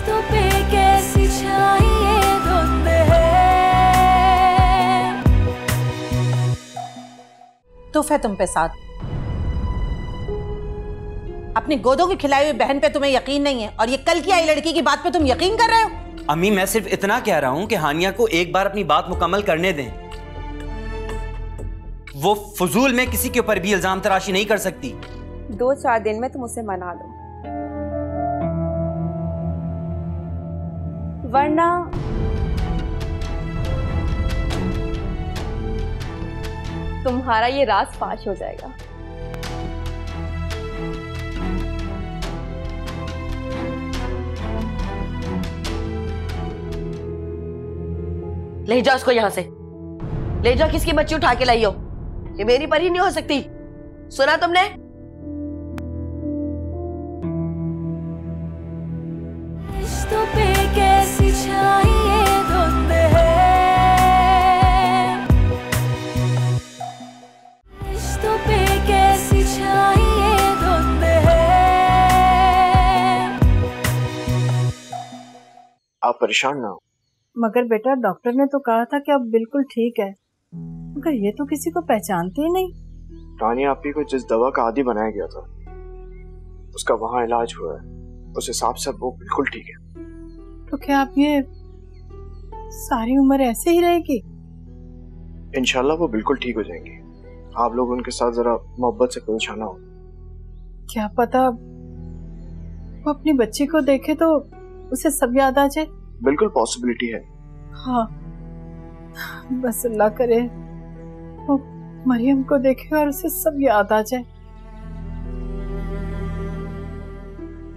रिश्तों पे कैसी छाई ये धुंध है। तोहफे तुम पे साथ, अपनी गोदों की खिलाई हुई बहन पे तुम्हें यकीन नहीं है और ये कल की आई लड़की की बात पे तुम यकीन कर रहे हो? अम्मी मैं सिर्फ इतना कह रहा हूं कि हानिया को एक बार अपनी बात मुकम्मल करने दें। वो फजूल में किसी के ऊपर भी इल्जाम तराशी नहीं कर सकती। 2-4 दिन में तुम उसे मना लो, वरना तुम्हारा ये राज फाश हो जाएगा। ले जाओ उसको यहां से, ले जाओ। किसकी बच्ची उठा के लाई हो? ये मेरी परी नहीं हो सकती, सुना तुमने? रिश्तों पे कैसी छाई ये धुंध है। रिश्तों पे कैसी छाई ये धुंध है। आप परेशान ना हो। मगर बेटा डॉक्टर ने तो कहा था कि अब बिल्कुल ठीक है, मगर ये तो किसी को पहचानते ही नहीं। तानिया आपी को जिस दवा का आदी बनाया गया था उसका वहाँ इलाज हुआ है, उस हिसाब से वो बिल्कुल ठीक है। तो क्या आप ये सारी उम्र ऐसे ही रहेगी? इंशाल्लाह वो बिल्कुल ठीक हो जाएंगी। आप लोग उनके साथ जरा मोहब्बत से पेश आना हो। क्या पता वो अपनी बच्ची को देखे तो उसे सब याद आ जाए। बिल्कुल पॉसिबिलिटी है। हाँ, बस अल्लाह करे वो मरियम को देखे और उसे सब याद आ जाए।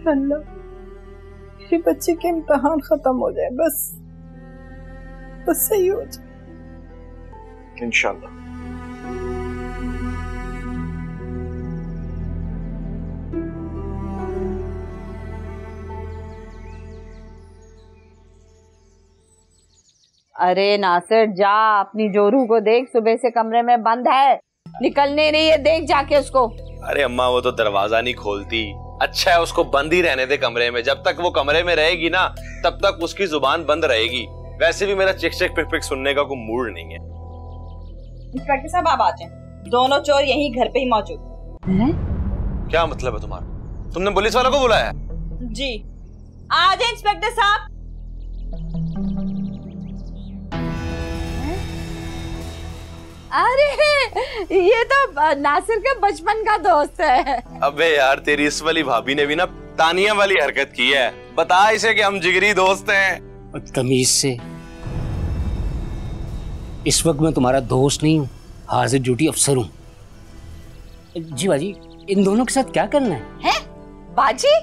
अल्लाह मेरी बच्ची के इम्तिहान खत्म हो जाए, बस सही हो जाए इंशाल्लाह। अरे नासिर जा, अपनी जोरू को देख, सुबह से कमरे में बंद है, निकलने नहीं है, देख जाके उसको। अरे अम्मा वो तो दरवाजा नहीं खोलती। अच्छा है उसको बंद ही रहने दे कमरे में, जब तक वो कमरे में रहेगी ना तब तक उसकी जुबान बंद रहेगी। वैसे भी मेरा चिक चिक पिक पिक सुनने का कोई मूड नहीं है। इंस्पेक्टर साहब आप आ जाएं, दोनों चोर यहीं घर पे ही मौजूद हैं। क्या मतलब है तुम्हारा? तुमने पुलिस वालों को बुलाया? जी आ जाए इंस्पेक्टर साहब। अरे ये तो नासिर का बचपन का दोस्त है। अबे यार तेरी इस वाली भाभी ने भी ना तानिया वाली हरकत की है। बता इसे कि हम जिगरी दोस्त हैं। तमीज से, इस वक्त मैं तुम्हारा दोस्त नहीं हूँ, हाजिर ड्यूटी अफसर हूँ। जी बाजी, इन दोनों के साथ क्या करना है? बाजी?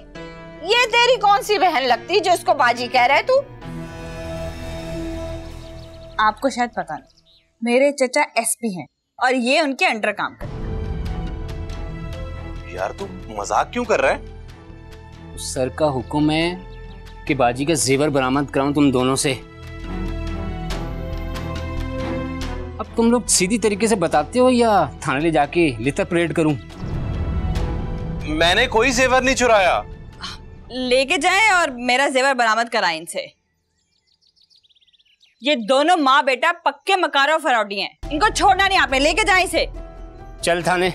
ये तेरी कौन सी बहन लगती जो इसको बाजी कह रहे तू? आपको शायद पता नहीं, मेरे चचा एसपी हैं और ये उनके अंडर काम करते हैं। यार तू मजाक क्यों कर रहा है? सर का हुक्म है कि बाजी का जेवर बरामद कराऊं तुम दोनों से। अब तुम लोग सीधी तरीके से बताते हो या थाने ले जाके लिटर परेड करूं? मैंने कोई जेवर नहीं चुराया। लेके जाएं और मेरा जेवर बरामद कराएं इनसे। ये दोनों माँ बेटा पक्के मकारो फरौडी हैं, इनको छोड़ना नहीं आपने, लेके जाएं इसे। चल थाने,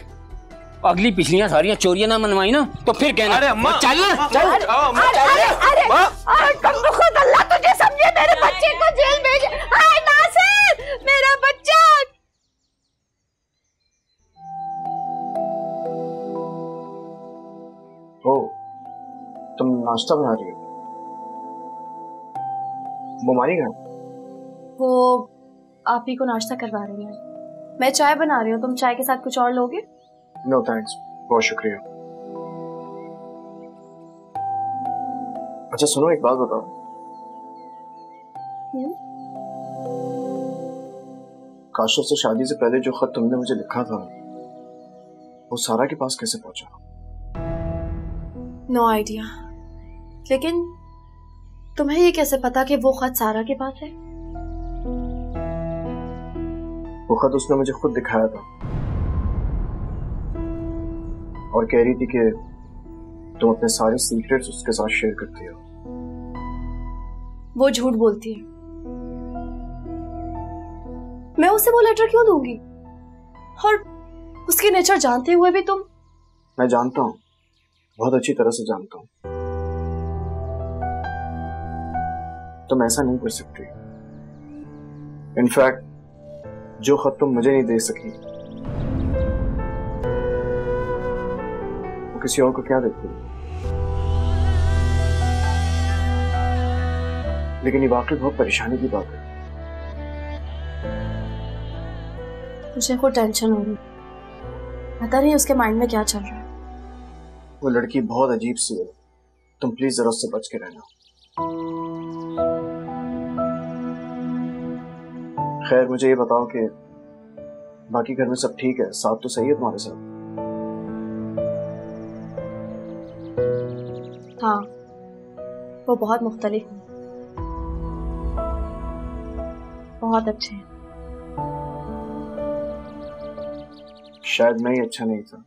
अगली पिछलियां सारियां चोरियां ना मनवाई ना तो फिर कहना। अरे अम्मा, चल ना, चल। खुद अल्लाह तुझे समझे, मेरे बच्चे को जेल भेज। हाय नासिर, मेरा बच्चा। ओ, तुम नाश्ता बना रही हो? बुमारी कहाँ? वो आप ही को नाश्ता करवा रही हैं। मैं चाय बना रही हूँ, तुम चाय के साथ कुछ और लोगे? नो थैंक्स, बहुत शुक्रिया। अच्छा सुनो, एक बात बताओ, काशिफ से शादी से पहले जो खत तुमने मुझे लिखा था वो सारा के पास कैसे पहुंचा? नो आइडिया, लेकिन तुम्हें ये कैसे पता कि वो खत सारा के पास है? वो खत उसने मुझे खुद दिखाया था और कह रही थी कि तुम अपने सारे सीक्रेट्स उसके साथ शेयर करती हो। वो झूठ बोलती है। मैं उसे वो लेटर क्यों दूंगी? और उसकी नेचर जानते हुए भी तुम। मैं जानता हूँ, बहुत अच्छी तरह से जानता हूँ। तुम ऐसा नहीं कर सकती। इनफैक्ट जो खत तुम मुझे नहीं दे सकी वो किसी और को क्या देती। लेकिन ये वाकई बहुत परेशानी की बात है। मुझे को टेंशन हो रही, पता नहीं उसके माइंड में क्या चल रहा है। वो लड़की बहुत अजीब सी है, तुम प्लीज जरा उससे बच के रहना। खैर मुझे ये बताओ कि बाकी घर में सब ठीक है? साथ तो सही है तुम्हारे साथ? हाँ, वो बहुत मुख्तलिफ है, बहुत अच्छे हैं। शायद मैं ही अच्छा नहीं था।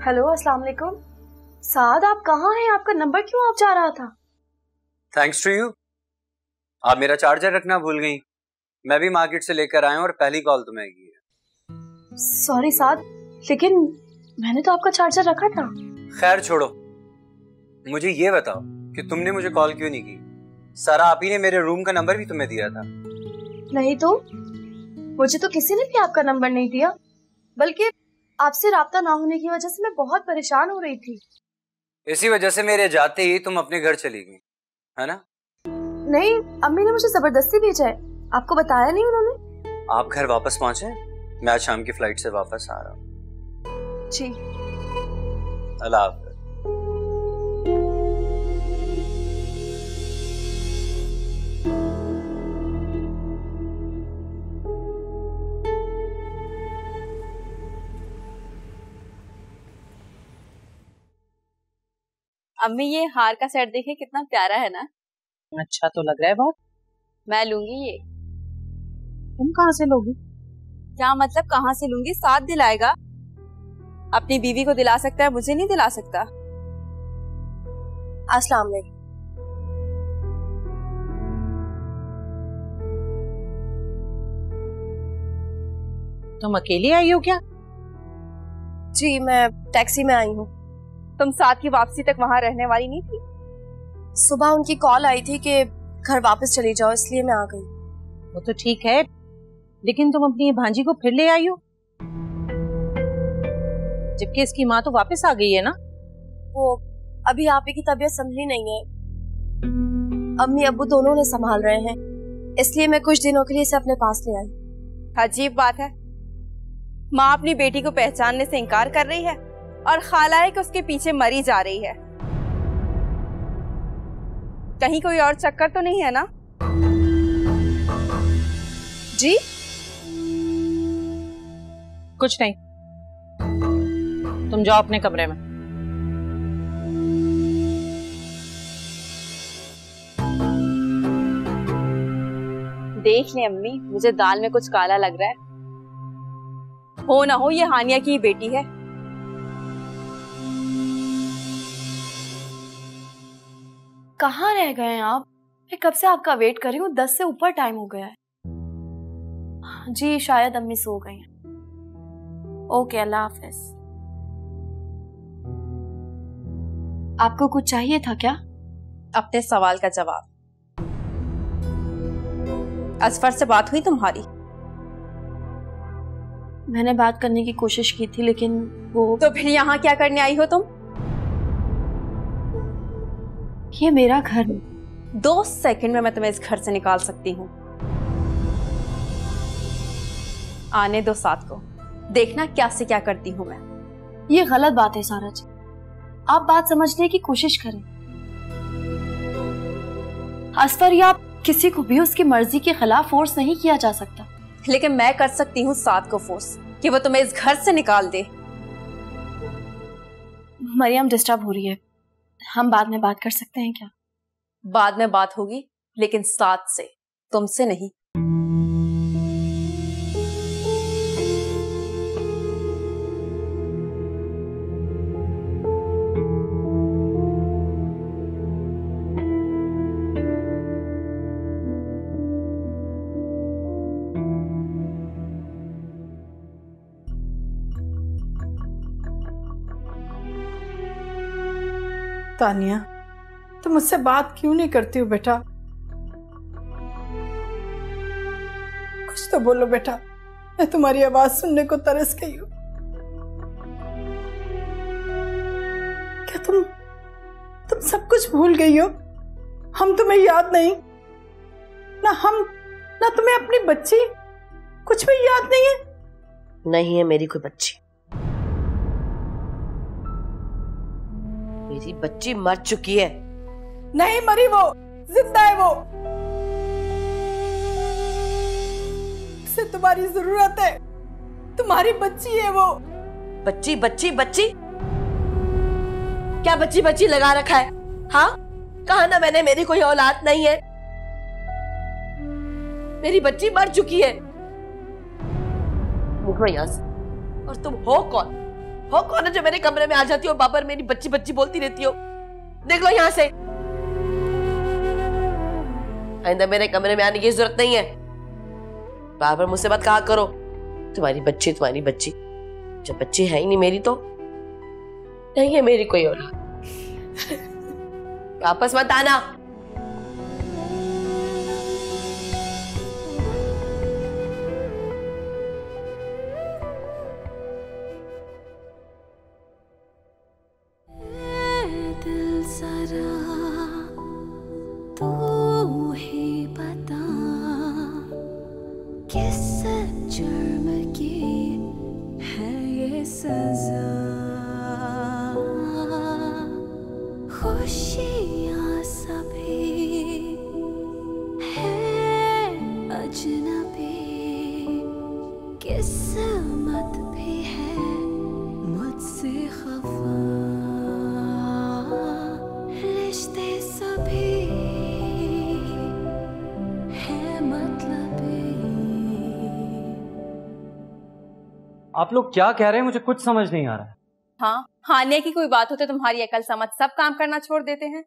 हेलो, अस्सलाम वालेकुम। साद, आप कहाँ हैं? आपका नंबर क्यों ऑफ जा रहा था? Thanks to you. आप मेरा चार्जर रखना भूल गई। मैं भी मार्केट से लेकर आया हूँ और पहली कॉल तुम्हें की है। सॉरी साद, लेकिन मैंने तो आपका चार्जर रखा था। खैर छोड़ो, मुझे ये बताओ कि तुमने मुझे कॉल क्यों नहीं की? सारा आप ही ने मेरे रूम का नंबर भी तुम्हें दिया था। नहीं तो मुझे तो किसी ने भी आपका नंबर नहीं दिया, बल्कि आपसे राब्ता ना होने की वजह से मैं बहुत परेशान हो रही थी। इसी वजह से मेरे जाते ही तुम अपने घर चली गई, है ना? नहीं, अम्मी ने मुझे जबरदस्ती भेजा है। आपको बताया नहीं उन्होंने? आप घर वापस पहुंचे? मैं आज शाम की फ्लाइट से वापस आ रहा हूँ। जी, अल्लाह हाफ़िज़। अम्मी, ये हार का सेट देखे कितना प्यारा है ना? अच्छा तो लग रहा है बहुत। मैं लूंगी ये। तुम कहाँ से लोगी? क्या मतलब कहाँ से लूंगी? साथ दिलाएगा। अपनी बीवी को दिला सकता है, मुझे नहीं दिला सकता। अस्सलाम वालेकुम। तुम अकेली आई हो क्या? जी, मैं टैक्सी में आई हूँ। तुम साथ की वापसी तक वहाँ रहने वाली नहीं थी? सुबह उनकी कॉल आई थी कि घर वापस चली जाओ, इसलिए मैं आ गई। वो तो ठीक है, लेकिन तुम अपनी भांजी को फिर ले आई हो, जबकि इसकी माँ तो वापस आ गई है ना? वो अभी आप ही की तबीयत संभली नहीं है, अम्मी अब्बू दोनों ने संभाल रहे हैं, इसलिए मैं कुछ दिनों के लिए इसे अपने पास ले आई। अजीब बात है, माँ अपनी बेटी को पहचानने से इनकार कर रही है और खाला कि उसके पीछे मरी जा रही है। कहीं कोई और चक्कर तो नहीं है ना? जी कुछ नहीं, तुम जाओ अपने कमरे में। देख ले अम्मी, मुझे दाल में कुछ काला लग रहा है। हो ना हो ये हानिया की बेटी है। कहाँ रह गए हैं आप? मैं कब से आपका वेट कर रही हूँ, 10 से ऊपर टाइम हो गया है। जी शायद अम्मी सो गई हैं। ओके, अल्लाह हाफिज। आपको कुछ चाहिए था क्या? अपने सवाल का जवाब। असफर से बात हुई तुम्हारी? मैंने बात करने की कोशिश की थी, लेकिन वो। तो फिर यहाँ क्या करने आई हो तुम? ये मेरा घर है। 2 सेकंड में मैं तुम्हें इस घर से निकाल सकती हूँ। आने दो साथ को, देखना क्या से क्या करती हूँ मैं। ये गलत बात है सारा जी, आप बात समझने की कोशिश करें। असफर या किसी को भी उसकी मर्जी के खिलाफ फोर्स नहीं किया जा सकता। लेकिन मैं कर सकती हूँ साथ को फोर्स कि वो तुम्हें इस घर से निकाल दे। मरियम डिस्टर्ब हो रही है, हम बाद में बात कर सकते हैं क्या? बाद में बात होगी, लेकिन साथ से, तुमसे नहीं। तानिया, तुम मुझसे बात क्यों नहीं करती हो बेटा? कुछ तो बोलो बेटा, मैं तुम्हारी आवाज सुनने को तरस गई हूँ। क्या तुम सब कुछ भूल गई हो? हम तुम्हें याद नहीं ना तुम्हें अपनी बच्ची कुछ भी याद नहीं है? नहीं है मेरी कोई बच्ची। मेरी बच्ची मर चुकी है। नहीं मरी, वो जिंदा है। वो उसे तुम्हारी जरूरत है, तुम्हारी बच्ची है वो। बच्ची बच्ची बच्ची क्या बच्ची बच्ची लगा रखा है? हाँ, कहा ना मैंने मेरी कोई औलाद नहीं है। मेरी बच्ची मर चुकी है। निकलो यहाँ से। और तुम हो कौन? हो कौन है जो मेरे कमरे में आ जाती हो, बाबर मेरी बच्ची बच्ची बोलती रहती हो? निकलो यहाँ से। आइंदा मेरे कमरे में आने की जरूरत नहीं है। बाबर मुझसे मत कहा करो तुम्हारी बच्ची तुम्हारी बच्ची। जब बच्ची है ही नहीं मेरी तो नहीं है मेरी कोई औलाद। वापस मत आना। दिल जरा तू ही बता, किस जुर्म की है ये सजा? खुशियाँ सभी है अजनबी, किस्मत भी है मुझसे खफा, रिश्ते सभी है मतलबी। आप लोग क्या कह रहे हैं? मुझे कुछ समझ नहीं आ रहा है। हाँ, हानिया की कोई बात हो तो तुम्हारी अकल समझ सब काम करना छोड़ देते हैं।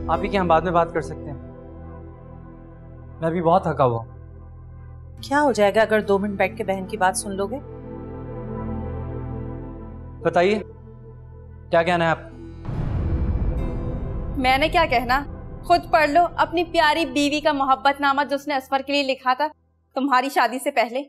आप ही क्या, हम बाद में बात कर सकते हैं? मैं अभी बहुत थका हुआ। क्या हो जाएगा अगर 2 मिनट बैठ के बहन की बात सुन लोगे? बताइए क्या कहना है आप? मैंने क्या कहना, खुद पढ़ लो अपनी प्यारी बीवी का मोहब्बतनामा जो उसने असफर के लिए लिखा था तुम्हारी शादी से पहले।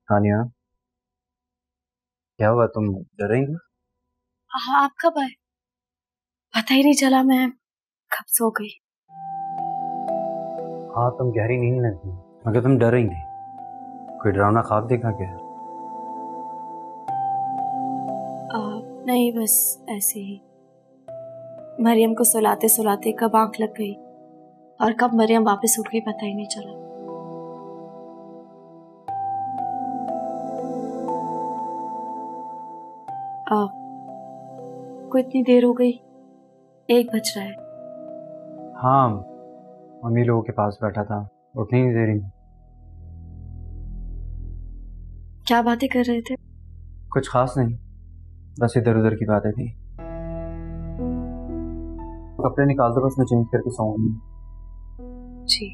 हानिया, क्या हुआ? तुम डर रही हो? हाँ, आप कब आए? पता ही नहीं चला मैं कब सो गई। हाँ, तुम गहरी नींद में थी मगर तुम डर रही थी। कोई डरावना ख्वाब देखा क्या? नहीं, बस ऐसे ही। मरियम को सुलाते सुलाते कब आंख लग गई और कब मरियम वापस उठ गई पता ही नहीं चला। को इतनी देर हो गई, 1 बज रहा है। हाँ, मम्मी लोगों के पास बैठा था, उठने नहीं दे रही। क्या बातें कर रहे थे? कुछ खास नहीं, बस इधर उधर की बातें थी। कपड़े निकाल दो, बस मैं चेंज करके सोऊंगी। जी।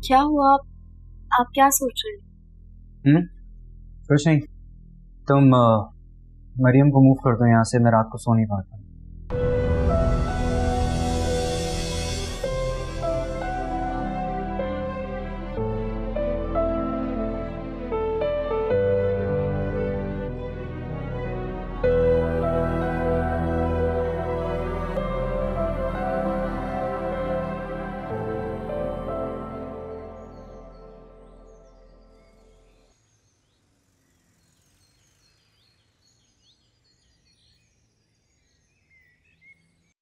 क्या हुआ? आप क्या सोच रहे हैं? कुछ नहीं, तुम मरियम को मूव कर दो यहाँ से, मैं रात को सो नहीं पाता।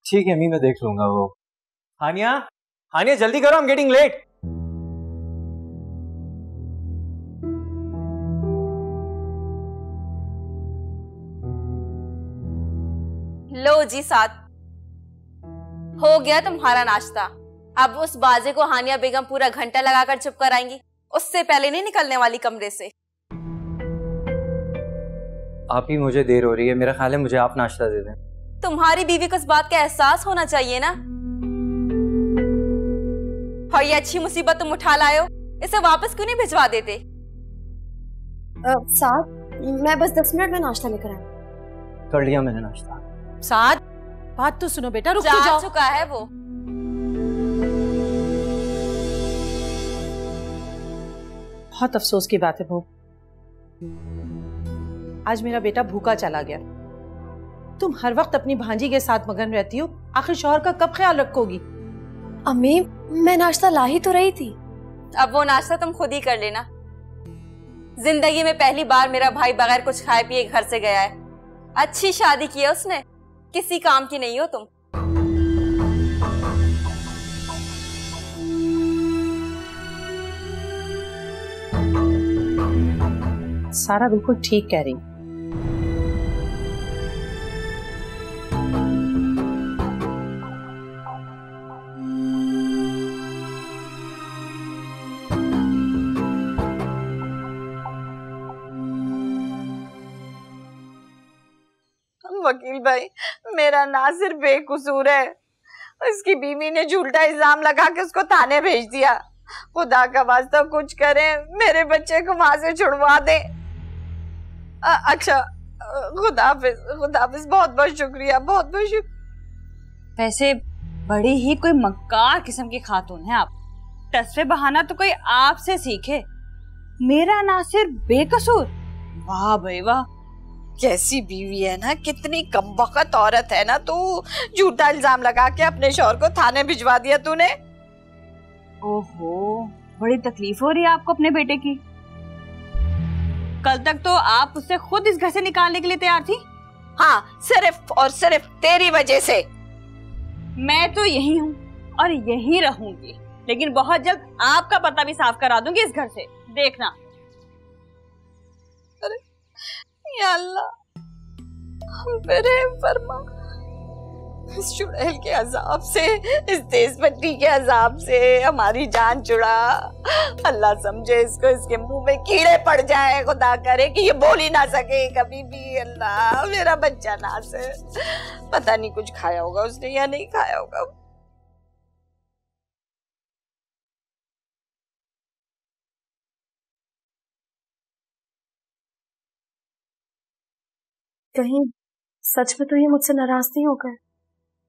ठीक है अम्मी, मैं देख लूंगा वो। हानिया, हानिया जल्दी करो, आई एम गेटिंग लेट। लो जी साथ हो गया तुम्हारा नाश्ता। अब उस बाजे को हानिया बेगम पूरा घंटा लगाकर चुप कराएंगी, उससे पहले नहीं निकलने वाली कमरे से। आप ही, मुझे देर हो रही है, मेरा ख्याल है मुझे आप नाश्ता दे दें। तुम्हारी बीवी को इस बात का एहसास होना चाहिए ना। और ये अच्छी मुसीबत तुम उठा लाए हो, इसे वापस क्यों नहीं भिजवा देते? साथ मैं बस 10 मिनट में नाश्ता लेकर आया। कर लिया मैंने नाश्ता। साथ बात तो सुनो बेटा, रुक जा जाओ। चुका है वो। बहुत अफसोस की बात है बहू, आज मेरा बेटा भूखा चला गया। तुम हर वक्त अपनी भांजी के साथ मगन रहती हो, आखिर शौहर का कब ख्याल रखोगी? अम्मी, मैं नाश्ता ला ही तो रही थी। अब वो नाश्ता तुम खुद ही कर लेना। जिंदगी में पहली बार मेरा भाई बगैर कुछ खाए पिए घर से गया है। अच्छी शादी की है उसने, किसी काम की नहीं हो तुम। सारा बिल्कुल ठीक कह रही। वकील भाई, मेरा नासिर बेकसूर है, उसकी बीवी ने झूठा इल्जाम लगा के उसको थाने भेज दिया। खुदा का वास्ता कुछ करें, मेरे बच्चे को वहां से छुड़वा दें। अच्छा, खुदाफिज, खुदाफिज, बहुत बहुत शुक्रिया, बहुत बहुत शुक्रिया। वैसे बड़ी ही कोई मक्कार किस्म की खातून है आप। तस्वीर बहाना तो कोई आपसे सीखे। मेरा नासिर बेकसूर, वाह भाई वाह। कैसी बीवी है ना, कितनी कमबख्त औरत है ना तू। झूठा इल्जाम लगा के अपने शौहर को थाने भिजवा दिया तूने। ओहो, बड़ी तकलीफ हो रही है आपको अपने बेटे की। कल तक तो आप उससे खुद इस घर से निकालने के लिए तैयार थी। हाँ, सिर्फ और सिर्फ तेरी वजह से। मैं तो यही हूँ और यही रहूंगी, लेकिन बहुत जल्द आपका पता भी साफ करा दूंगी इस घर से, देखना। अरे या अल्लाह, हम पे रहम फरमा। इस चुड़ैल के अजाब से, इस तेज पट्टी के अजाब से हमारी जान छुड़ा। अल्लाह समझे इसको, इसके मुंह में कीड़े पड़ जाए, खुदा करे कि ये बोल ही ना सके कभी भी। अल्लाह, मेरा बच्चा नासिर, पता नहीं कुछ खाया होगा उसने या नहीं खाया होगा। कहीं सच में तो ये मुझसे नाराज नहीं हो गए?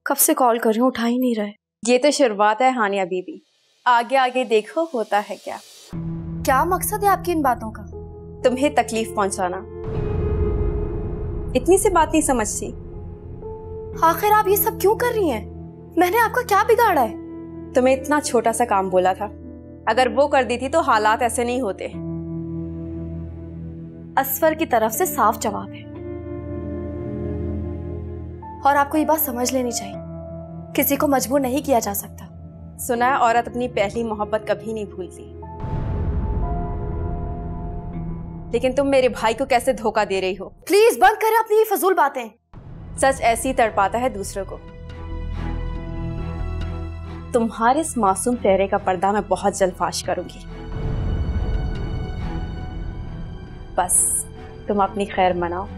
कब से कॉल कर रही हूँ, उठा ही नहीं रहे। ये तो शुरुआत है हानिया बीबी, आगे आगे देखो होता है क्या। क्या मकसद है आपकी इन बातों का? तुम्हें तकलीफ पहुंचाना। इतनी सी बात नहीं समझती? आखिर आप ये सब क्यों कर रही हैं? मैंने आपका क्या बिगाड़ा है? तुम्हें इतना छोटा सा काम बोला था, अगर वो कर दी थी तो हालात ऐसे नहीं होते। असफर की तरफ से साफ जवाब है, और आपको ये बात समझ लेनी चाहिए, किसी को मजबूर नहीं किया जा सकता। सुना है औरत अपनी पहली मोहब्बत कभी नहीं भूलती। लेकिन तुम मेरे भाई को कैसे धोखा दे रही हो। प्लीज बंद करें अपनी ये फजूल बातें। सच ऐसी तड़पाता है दूसरों को। तुम्हारे इस मासूम चेहरे का पर्दा मैं बहुत जल्द फाश करूंगी। बस तुम अपनी खैर मनाओ।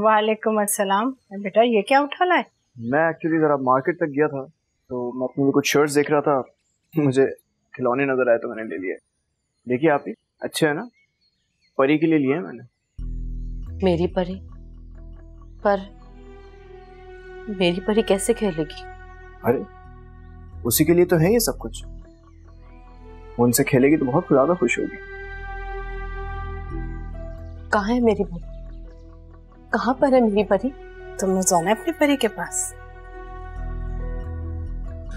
वालेकुम अस्सलाम। बेटा ये क्या उठा लाए? मैं एक्चुअली जरा मार्केट तक गया था तो मैं अपने लिए कुछ शर्ट्स देख रहा था, मुझे खिलौने नजर आए तो मैंने ले लिए। देखिए आप ही अच्छे है ना, परी के लिए लिए हैं मैंने। मेरी परी? पर मेरी परी कैसे खेलेगी? अरे उसी के लिए तो है ये सब कुछ, वो उनसे खेलेगी तो बहुत ज्यादा खुश होगी। कहाँ है मेरी परी? कहाँ पर है मेरी परी? तुमने जाना है अपनी परी के पास?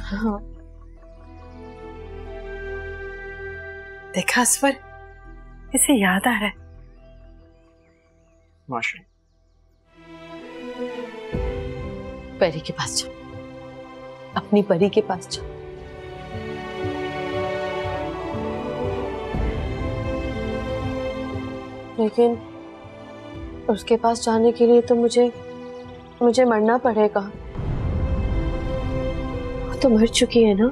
हाँ। देखा असफर, इसे याद आ रहा है। माशाल्लाह। परी के पास जाओ, अपनी परी के पास जाओ। लेकिन उसके पास जाने के लिए तो मुझे मरना पड़ेगा। वो तो मर चुकी है ना।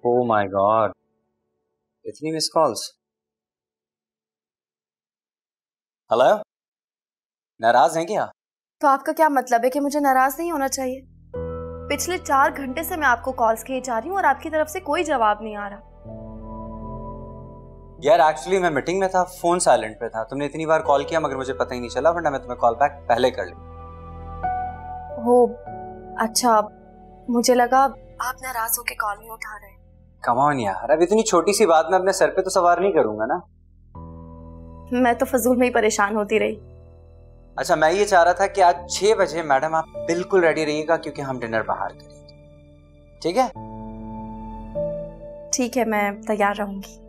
ओह माय गॉड, इतनी मिस कॉल्स। हेलो, नाराज हैं क्या? तो आपका क्या मतलब है कि मुझे नाराज नहीं होना चाहिए? पिछले 4 घंटे से मैं आपको कॉल्स किए जा रही हूँ और आपकी तरफ से कोई जवाब नहीं आ रहा। यार एक्चुअली मैं मीटिंग में था, फोन साइलेंट पे था। तुमने इतनी बार कॉल किया मगर मुझे पता ही नहीं चला, वरना मैं तुम्हें कॉल बैक पहले कर ली। हो अच्छा, मुझे लगा आप नाराज होके कॉल नहीं उठा रहे। कम ऑन यार, अब इतनी छोटी सी बात में अपने सर पे तो सवार नहीं करूंगा ना। मैं तो फजूल में ही परेशान होती रही। अच्छा, मैं ये चाह रहा था कि आज 6 बजे मैडम आप बिल्कुल रेडी रहिएगा क्योंकि हम डिनर बाहर करेंगे। ठीक है? ठीक है, मैं तैयार रहूंगी।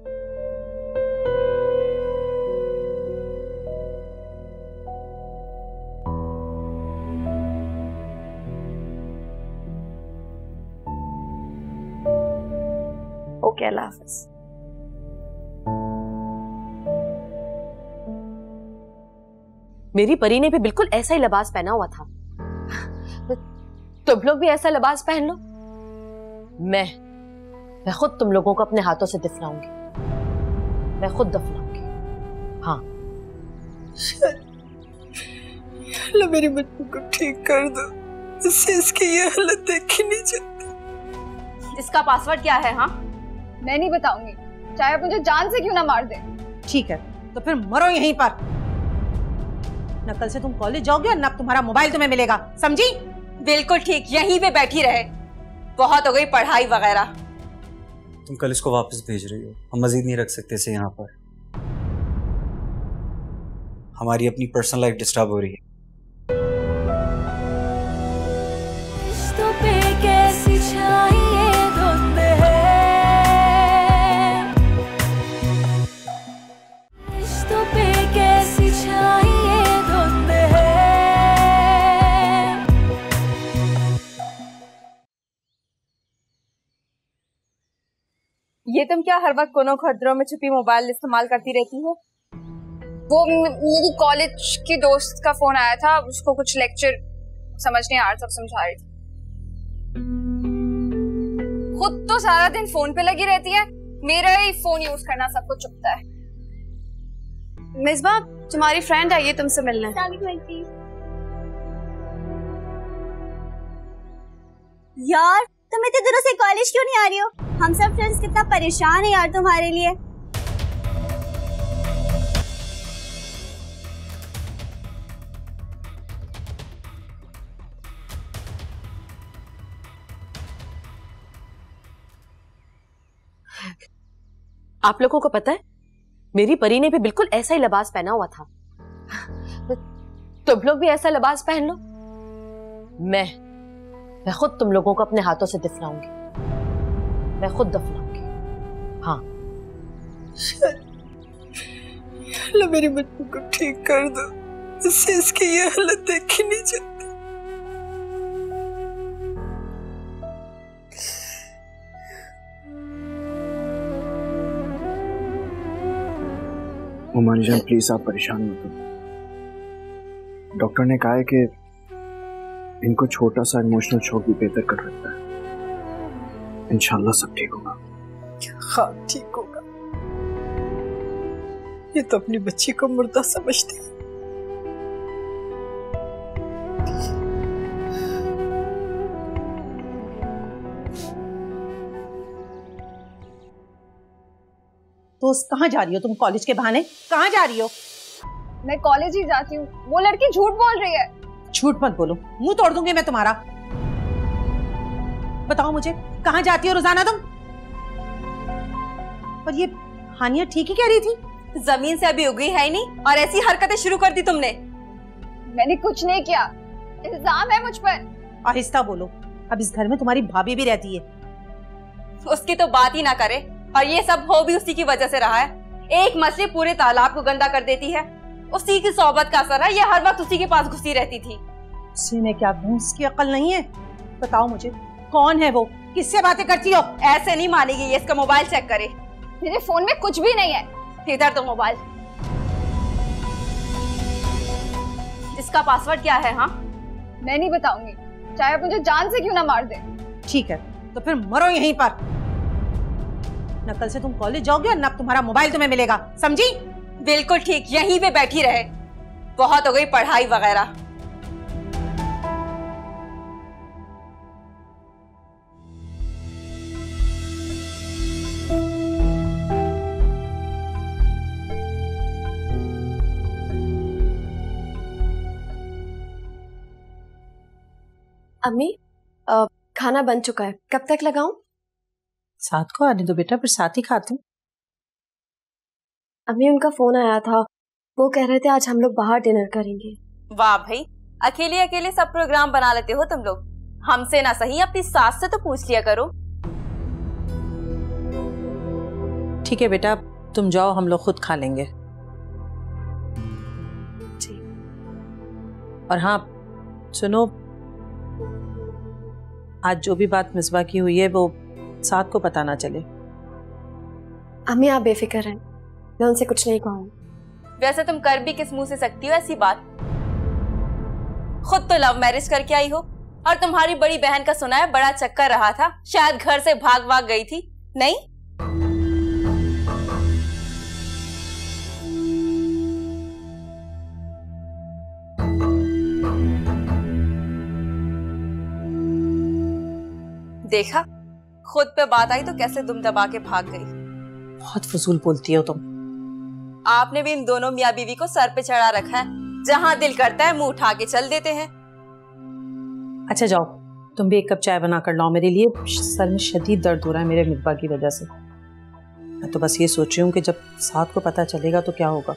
ओके, अल्लाह हाफिज। मेरी परी ने भी बिल्कुल ऐसा ही लिबास पहना हुआ था। तुम लोग भी ऐसा लिबास पहन लो। मैं खुद तुम लोगों को अपने हाथों से दिफलाऊंगी। मैं खुद दफनाऊंगी। हाँ। अल्लाह मेरे बच्चे को ठीक कर दो, इससे इसकी ये हालत देखी नहीं जाती। इसका पासवर्ड क्या है? हाँ, मैं नहीं बताऊंगी, चाहे आप मुझे जान से क्यों ना मार दे। ठीक है, तो फिर मरो यहीं पर। न कल से तुम कॉलेज जाओगे और न तुम्हारा मोबाइल तुम्हें मिलेगा, समझी? बिल्कुल ठीक, यहीं पे बैठी रहे। बहुत हो गई पढ़ाई वगैरह। तुम कल इसको वापस भेज रही हो, हम मजीद नहीं रख सकते इसे यहाँ पर। हमारी अपनी पर्सनल लाइफ डिस्टर्ब हो रही है। रिश्तों पे कैसी छाई धुंध है, रिश्तों पे कैसी छाई धुंध है। ये तुम क्या हर वक्त कोनों खतरों में छुपी मोबाइल इस्तेमाल करती रहती हो? वो मेरी कॉलेज की दोस्त का फोन आया था, उसको कुछ लेक्चर समझ नहीं आ रहा था, समझा रही थी। खुद तो सारा दिन फोन पे लगी रहती है, मेरा ही फोन यूज करना सबको चुभता है। मिसबा, तुम्हारी फ्रेंड आई है तुमसे मिलने। यार तुम इतने दिनों से कॉलेज क्यों नहीं आ रही हो? हम सब फ्रेंड्स कितना परेशान है यार तुम्हारे लिए। आप लोगों को पता है मेरी परी ने भी बिल्कुल ऐसा ही लिबास पहना हुआ था। तुम लोग भी ऐसा लिबास पहन लो। मैं खुद तुम लोगों को अपने हाथों से दिफलाऊंगी, मैं खुद दफनाऊंगी। हाँ अल्लाह मेरे बच्चे को ठीक कर दो, इससे इसकी ये हालत देखी नहीं जाती। उमानी जान प्लीज आप परेशान मत हो। डॉक्टर ने कहा है कि इनको छोटा सा इमोशनल शॉक भी बेहतर कर सकता है। इंशाल्लाह सब ठीक होगा। हाँ ठीक होगा। ये तो अपनी बच्ची को मुर्दा समझते हैं। दोस्त कहाँ जा रही हो तुम कॉलेज के बहाने? कहाँ जा रही हो? मैं कॉलेज ही जाती हूँ। वो लड़की झूठ बोल रही है। झूठ मत बोलो, मुंह तोड़ दूंगी मैं तुम्हारा। बताओ मुझे कहाँ जाती हो रोजाना तुम? पर ये हानिया ठीक ही कह रही थी। जमीन से अभी उगी है ही नहीं और ऐसी हरकतें शुरू कर दी तुमने। मैंने कुछ नहीं किया, इल्जाम है मुझ पर। आहिस्ता बोलो, अब इस घर में तुम्हारी भाभी भी रहती है। उसकी तो बात ही ना करे। और ये सब हो भी उसी की वजह से रहा है। एक मछली पूरे तालाब को गंदा कर देती है। उसी की सोबत का असर है, ये हर वक्त उसी के पास घुसी रहती थी। उसी में क्या भूस की अकल नहीं है? बताओ मुझे कौन है वो, किससे बातें करती हो? ऐसे नहीं मानेगी ये, इसका मोबाइल चेक करे। मेरे फोन में कुछ भी नहीं है। इधर तो मोबाइल, इसका पासवर्ड क्या है? हाँ मैं नहीं बताऊंगी, चाहे आप मुझे जान से क्यों ना मार दे। ठीक है तो फिर मरो यहीं पर। न कल से तुम कॉलेज जाओगे और न तुम्हारा मोबाइल तुम्हें मिलेगा, समझी? बिल्कुल ठीक, यहीं पे बैठी रहे। बहुत हो गई पढ़ाई वगैरह। अम्मी खाना बन चुका है, कब तक लगाऊं? साथ को आने दो बेटा, फिर साथ ही खाते हैं। अम्मी उनका फोन आया था, वो कह रहे थे आज हम लोग बाहर डिनर करेंगे। वाह भाई, अकेले अकेले सब प्रोग्राम बना लेते हो तुम लोग। हमसे ना सही अपनी सास से तो पूछ लिया करो। ठीक है बेटा तुम जाओ, हम लोग खुद खा लेंगे। जी। और हाँ सुनो, आज जो भी बात मिसबा की हुई है वो साथ को पता ना चले। अम्मी आप बेफिक्र हैं, मैं उनसे कुछ नहीं कहूँगी। वैसे तुम कर भी किस मुंह से सकती हो ऐसी बात? खुद तो लव मैरिज करके आई हो और तुम्हारी बड़ी बहन का सुना है बड़ा चक्कर रहा था, शायद घर से भाग भाग गई थी। नहीं देखा, खुद पे बात आई तो कैसे दुम दबा के भाग गई। बहुत फजूल बोलती हो तुम। आपने भी इन दोनों मियाँ बीवी को सर पे चढ़ा रखा है, जहाँ दिल करता है मुंह उठा के चल देते हैं। अच्छा जाओ तुम भी एक कप चाय बना कर लाओ मेरे लिए, सर में शदीद दर्द हो रहा है मेरे मितबा की वजह से। मैं तो बस ये सोच रही हूँ कि जब साथ को पता चलेगा तो क्या होगा।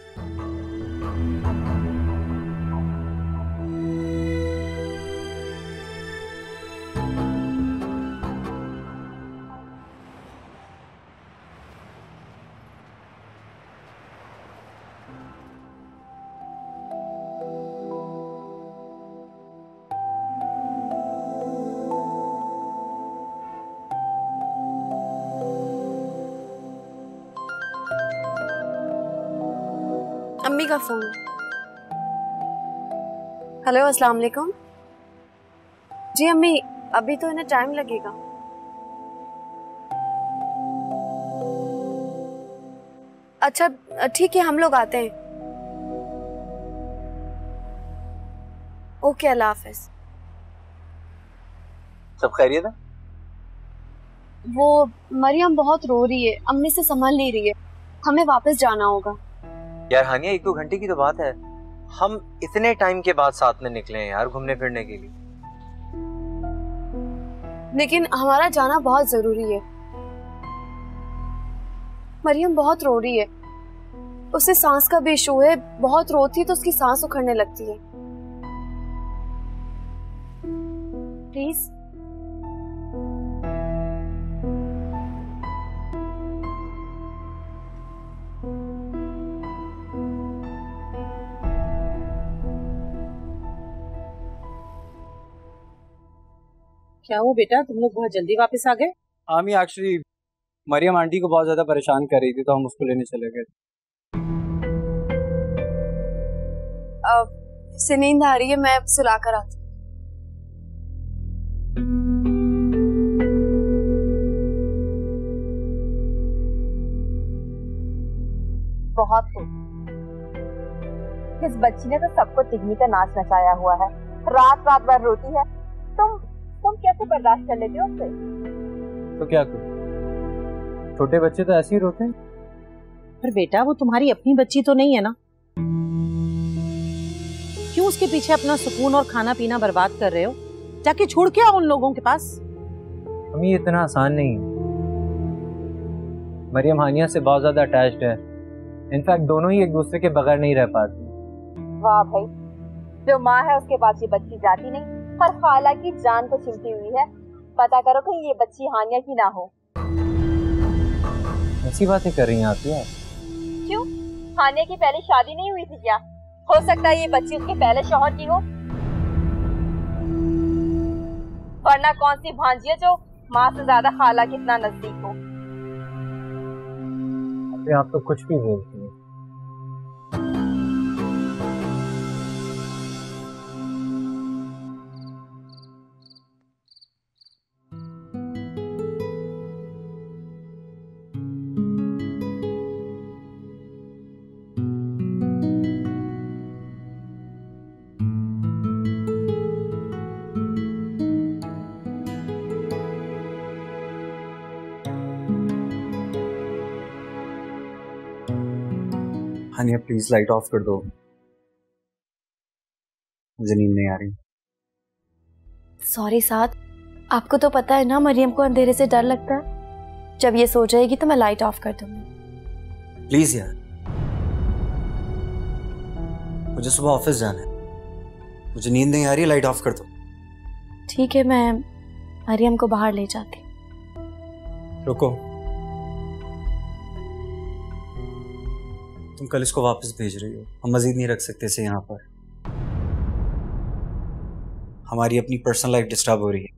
अम्मी का फोन। हेलो अस्सलाम वालेकुम। जी अम्मी अभी तो इन्हें टाइम लगेगा। अच्छा ठीक है हम लोग आते हैं। ओके अल्लाह हाफिज। सब खैरियत है? वो मरियम बहुत रो रही है, अम्मी से संभल नहीं रही है, हमें वापस जाना होगा। यार हानिया 1-2 घंटे की तो बात है, हम इतने टाइम के बाद साथ में निकले हैं यार घूमने फिरने के लिए। लेकिन हमारा जाना बहुत जरूरी है। मरियम बहुत रो रही है, उसे सांस का भी इशू है, बहुत रोती है तो उसकी सांस उखड़ने लगती है। प्लीज। क्या हुआ बेटा, तुम लोग बहुत जल्दी वापस आ गए? आमी एक्चुअली मरियम आंटी को बहुत ज्यादा परेशान कर रही थी तो हम उसको लेने चले गए। से नींद आ रही है, मैं सुला कर आती हूँ। बहुत खूब। इस बच्ची ने तो सबको तिगनी का नाच नचाया हुआ है, रात रात भर रोती है। तुम कैसे बर्दाश्त कर लेते हो उससे? तो क्या करूं, छोटे बच्चे तो ऐसे ही रोते हैं। पर बेटा वो तुम्हारी अपनी बच्ची तो नहीं है ना, क्यों उसके पीछे अपना सुकून और खाना पीना बर्बाद कर रहे हो? जाके छोड़ के आओ उन लोगों के पास। अम्मी इतना आसान नहीं है। मरियम हानिया से बहुत ज्यादा अटैच्ड है, इनफैक्ट दोनों ही एक दूसरे के बगैर नहीं रह पाती। वाह भाई, जो माँ है उसके पास ये बच्ची जाती नहीं, हर खाला की जान को चिमटी हुई है। पता करो कहीं ये बच्ची हानिया की ना हो। ऐसी बातें कर रही हैं आप यार? क्यों, हानिया की पहले शादी नहीं हुई थी क्या? हो सकता है ये बच्ची उसके पहले शौहर की हो, वरना कौन सी भांजी है जो माँ से ज्यादा खाला के इतना नजदीक हो। आप तो कुछ भी बोलती हैं। हानिया प्लीज लाइट ऑफ कर दो, मुझे नींद नहीं आ रही। सॉरी साथ, आपको तो पता है ना मरियम को अंधेरे से डर लगता है। जब ये सो जाएगी तो मैं लाइट ऑफ कर दूंगी। प्लीज यार, मुझे सुबह ऑफिस जाना है, मुझे नींद नहीं आ रही, लाइट ऑफ कर दो। ठीक है, मैं मरियम को बाहर ले जाती। रुको, तुम कल इसको वापस भेज रही हो, हम मजीद नहीं रख सकते इसे यहाँ पर। हमारी अपनी पर्सनल लाइफ डिस्टर्ब हो रही है।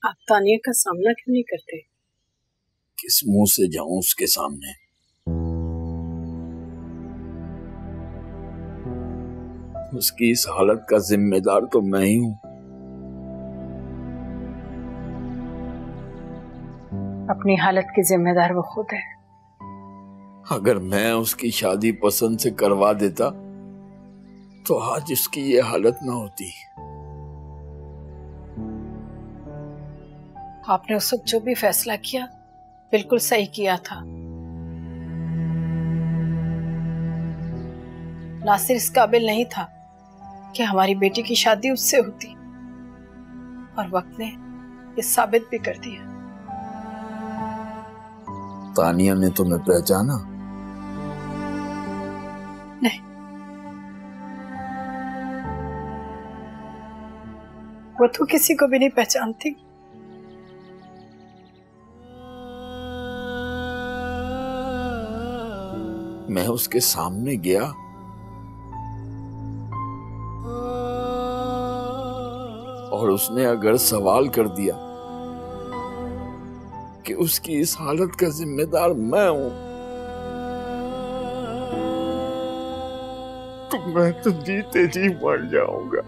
आप तानिया का सामना क्यों नहीं करते? किस मुंह से जाऊं उसके सामने? उसकी इस हालत का जिम्मेदार तो मैं ही हूं। अपनी हालत की जिम्मेदार वो खुद है। अगर मैं उसकी शादी पसंद से करवा देता तो आज उसकी ये हालत ना होती। आपने उस वक्त जो भी फैसला किया बिल्कुल सही किया था। नासिर इस काबिल नहीं था कि हमारी बेटी की शादी उससे होती, और वक्त ने ये साबित भी कर दिया। तानिया ने तुम्हें पहचाना? नहीं, वो तो किसी को भी नहीं पहचानती। मैं उसके सामने गया और उसने अगर सवाल कर दिया कि उसकी इस हालत का जिम्मेदार मैं हूं, तो मैं तो जीते जी मर जाऊंगा।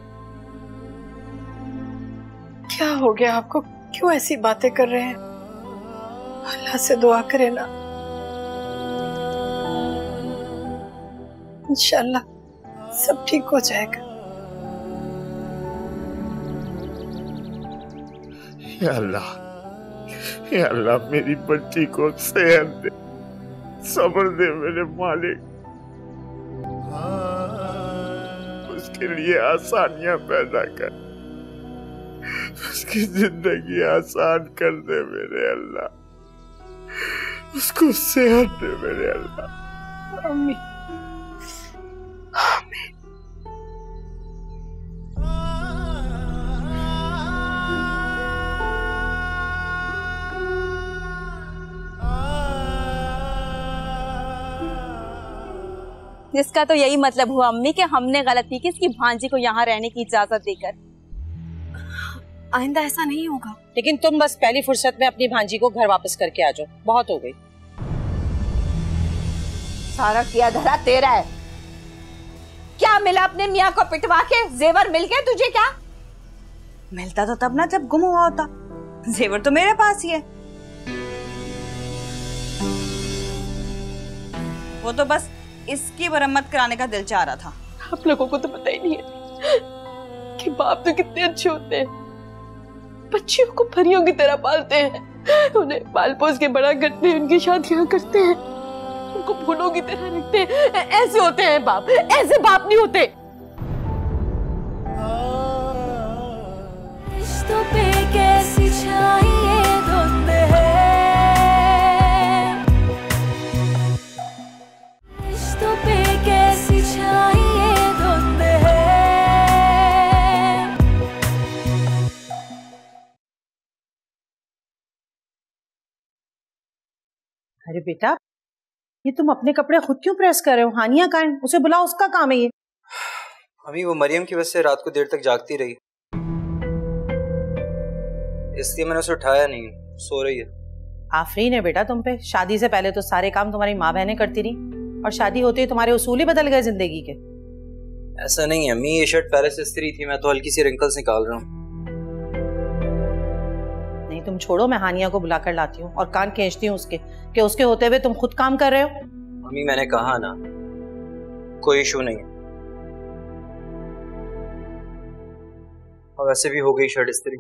क्या हो गया आपको? क्यों ऐसी बातें कर रहे हैं? अल्लाह से दुआ करें ना, इंशाल्लाह सब ठीक हो जाएगा। या अल्लाह मेरी बच्ची को सेहत दे, सब्र दे मेरे मालिक, उसके लिए आसानियां पैदा कर, उसकी जिंदगी आसान कर दे मेरे अल्लाह, उसको सेहत दे मेरे अल्लाह। आमीन आमीन। जिसका तो यही मतलब हुआ अम्मी कि हमने गलती की इसकी भांजी को यहाँ रहने की इजाजत देकर। आइंदा ऐसा नहीं होगा। लेकिन तुम बस पहली फुर्सत में अपनी भांजी को घर वापस करके आ जाओ, बहुत हो गई। सारा किया धरा तेरा है। क्या मिला अपने मियाँ को पिटवा के? जेवर मिल गए तुझे? क्या मिलता तो तब ना जब गुम हुआ होता, जेवर तो मेरे पास ही है। वो तो बस इसकी मरम्मत कराने का दिल चाह रहा था। आप लोगों को तो पता ही नहीं है कि बाप तो कितने अच्छे होते हैं, बच्चियों को परियों की तरह पालते हैं, उन्हें पाल पोस के बड़ा करते हैं, उनकी शादियां करते हैं, उनको फूलों की तरह रखते हैं। ऐसे होते हैं बाप, ऐसे बाप नहीं होते। रिश्तों पे कैसी छाई ये धुंध है, रिश्तों पे कैसी छाई ये धुंध है। अरे बेटा, ये तुम अपने कपड़े खुद क्यों प्रेस कर रहे हो? हानिया कहाँ है? उसे बुलाओ, उसका काम है ये। अम्मी वो मरियम की वजह से रात को देर तक जागती रही, इसलिए मैंने उसे उठाया नहीं, सो रही है। आफरीन है बेटा तुम पे। शादी से पहले तो सारे काम तुम्हारी माँ बहनें करती रही, और शादी होते ही तुम्हारे उसूल ही बदल गए जिंदगी के। ऐसा नहीं है अम्मी, ये शर्ट पहले से इस्त्री थी, मैं तो हल्की सी रिंकल्स निकाल रहा हूँ। नहीं तुम छोड़ो, मैं हानिया को बुलाकर लाती हूँ और कान खींचती हूँ उसके कि उसके होते हुए तुम खुद काम कर रहे हो। अम्मी मैंने कहा ना, कोई इशू नहीं है, और वैसे भी हो गई शर्ट इस्त्री।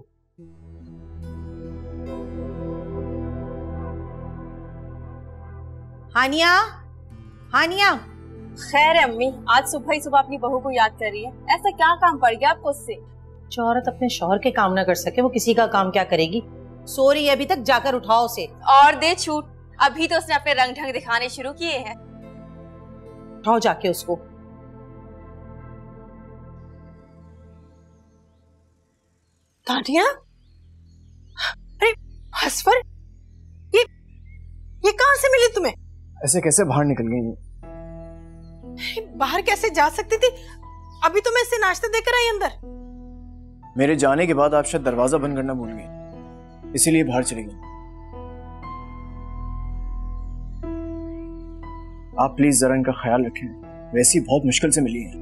हानिया, हानिया। खैर है अम्मी, आज सुबह ही सुबह अपनी बहू को याद कर रही है, ऐसा क्या काम पड़ गया आपको उससे? जो औरत अपने शौहर के काम ना कर सके वो किसी का काम क्या करेगी? सो रही है अभी तक, जाकर उठाओ उसे। और दे छूट, अभी तो उसने अपने रंग ढंग दिखाने शुरू किए हैं। उठाओ जाके उसको। तानिया, अरे हसफर, ये कहाँ से मिली तुम्हें? ऐसे कैसे बाहर निकल गई? बाहर कैसे जा सकती थी? अभी तो मैं इसे नाश्ता देकर आई अंदर। मेरे जाने के बाद आप शायद दरवाजा बंद करना भूल गई, इसीलिए बाहर चली गई। आप प्लीज जरा इनका ख्याल रखें, वैसी बहुत मुश्किल से मिली है।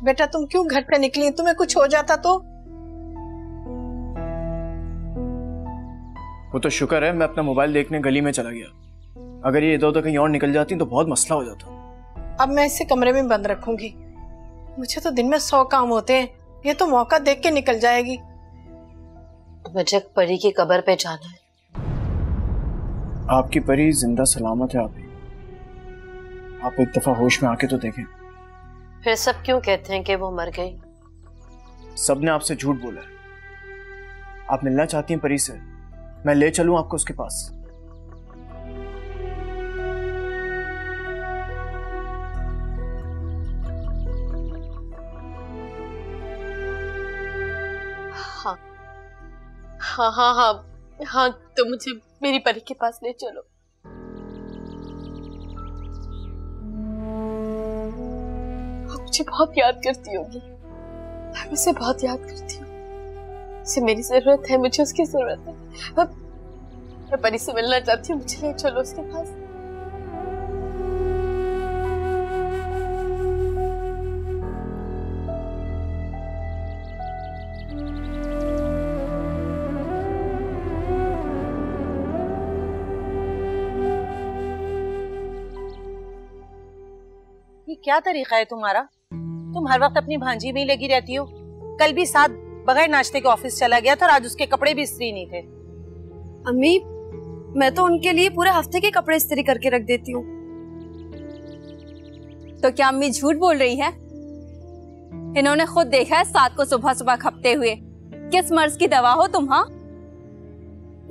बेटा तुम क्यों घर पे निकली? तुम्हें कुछ हो जाता तो? वो तो शुक्र है मैं अपना मोबाइल देखने गली में चला गया, अगर ये इधर उधर कहीं और निकल जाती तो बहुत मसला हो जाता। अब मैं इसे कमरे में बंद रखूंगी, मुझे तो दिन में 100 काम होते हैं, ये तो मौका देख के निकल जाएगी। मुझे परी की कब्र पे जाना है। आपकी परी जिंदा सलामत है। आप एक दफा होश में आके तो देखें। फिर सब क्यों कहते हैं कि वो मर गई? सबने आपसे झूठ बोला है। आप मिलना चाहती हैं परी से, मैं ले चलूं आपको उसके पास? हाँ हाँ हाँ हाँ हाँ, तो मुझे मेरी परी के पास ले चलो। मुझे बहुत याद करती होगी। मैं उसे बहुत याद करती हूँ। उसे मेरी जरूरत है, मुझे उसकी जरूरत है। मैं परी से मिलना चाहती हूँ, मुझे ले चलो उसके पास। ये क्या तरीका है तुम्हारा? तुम हर वक्त अपनी भांजी में ही लगी रहती हो। कल भी साथ बगैर नाश्ते के ऑफिस चला गया था और आज उसके कपड़े भी इस्त्री नहीं थे। अम्मी, मैं तो उनके लिए पूरे हफ्ते के कपड़े इस्त्री करके रख देती हूँ। तो क्या अम्मी झूठ बोल रही है? इन्होंने खुद देखा है साथ को सुबह सुबह खपते हुए। किस मर्ज की दवा हो तुम? हाँ,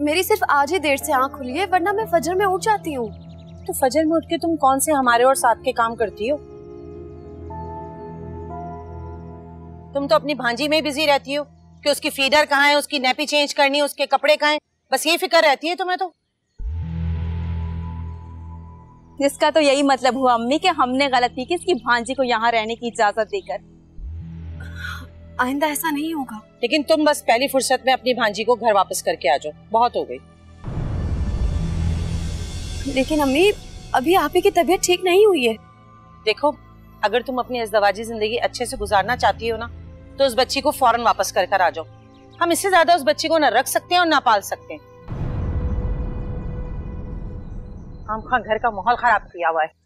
मेरी सिर्फ आज ही देर से आंख खुली है, वरना मैं फजर में उठ जाती हूँ। तो फजर में उठ के तुम कौन से हमारे और साथ के काम करती हो? तुम तो अपनी भांजी में बिजी रहती हो कि उसकी फीडर कहाँ है, उसकी नैपी चेंज करनी है, उसके कपड़े कहाँ हैं, बस ये फिक्र रहती है तुम्हें। तो इसका तो यही मतलब हुआ अम्मी कि हमने गलती की इसकी भांजी को यहाँ रहने की इजाजत देकर। आइंदा ऐसा नहीं होगा। लेकिन तुम बस पहली फुर्सत में अपनी भांजी को घर वापस करके आ जाओ, बहुत हो गई। लेकिन अम्मी, अभी आप ही की तबीयत ठीक नहीं हुई है। देखो, अगर तुम अपनी अज़दवाजी जिंदगी अच्छे से गुजारना चाहती हो ना, तो उस बच्ची को फौरन वापस कर आ जाओ। हम इससे ज्यादा उस बच्ची को ना रख सकते हैं और ना पाल सकते हैं। हम घर का माहौल खराब किया हुआ है।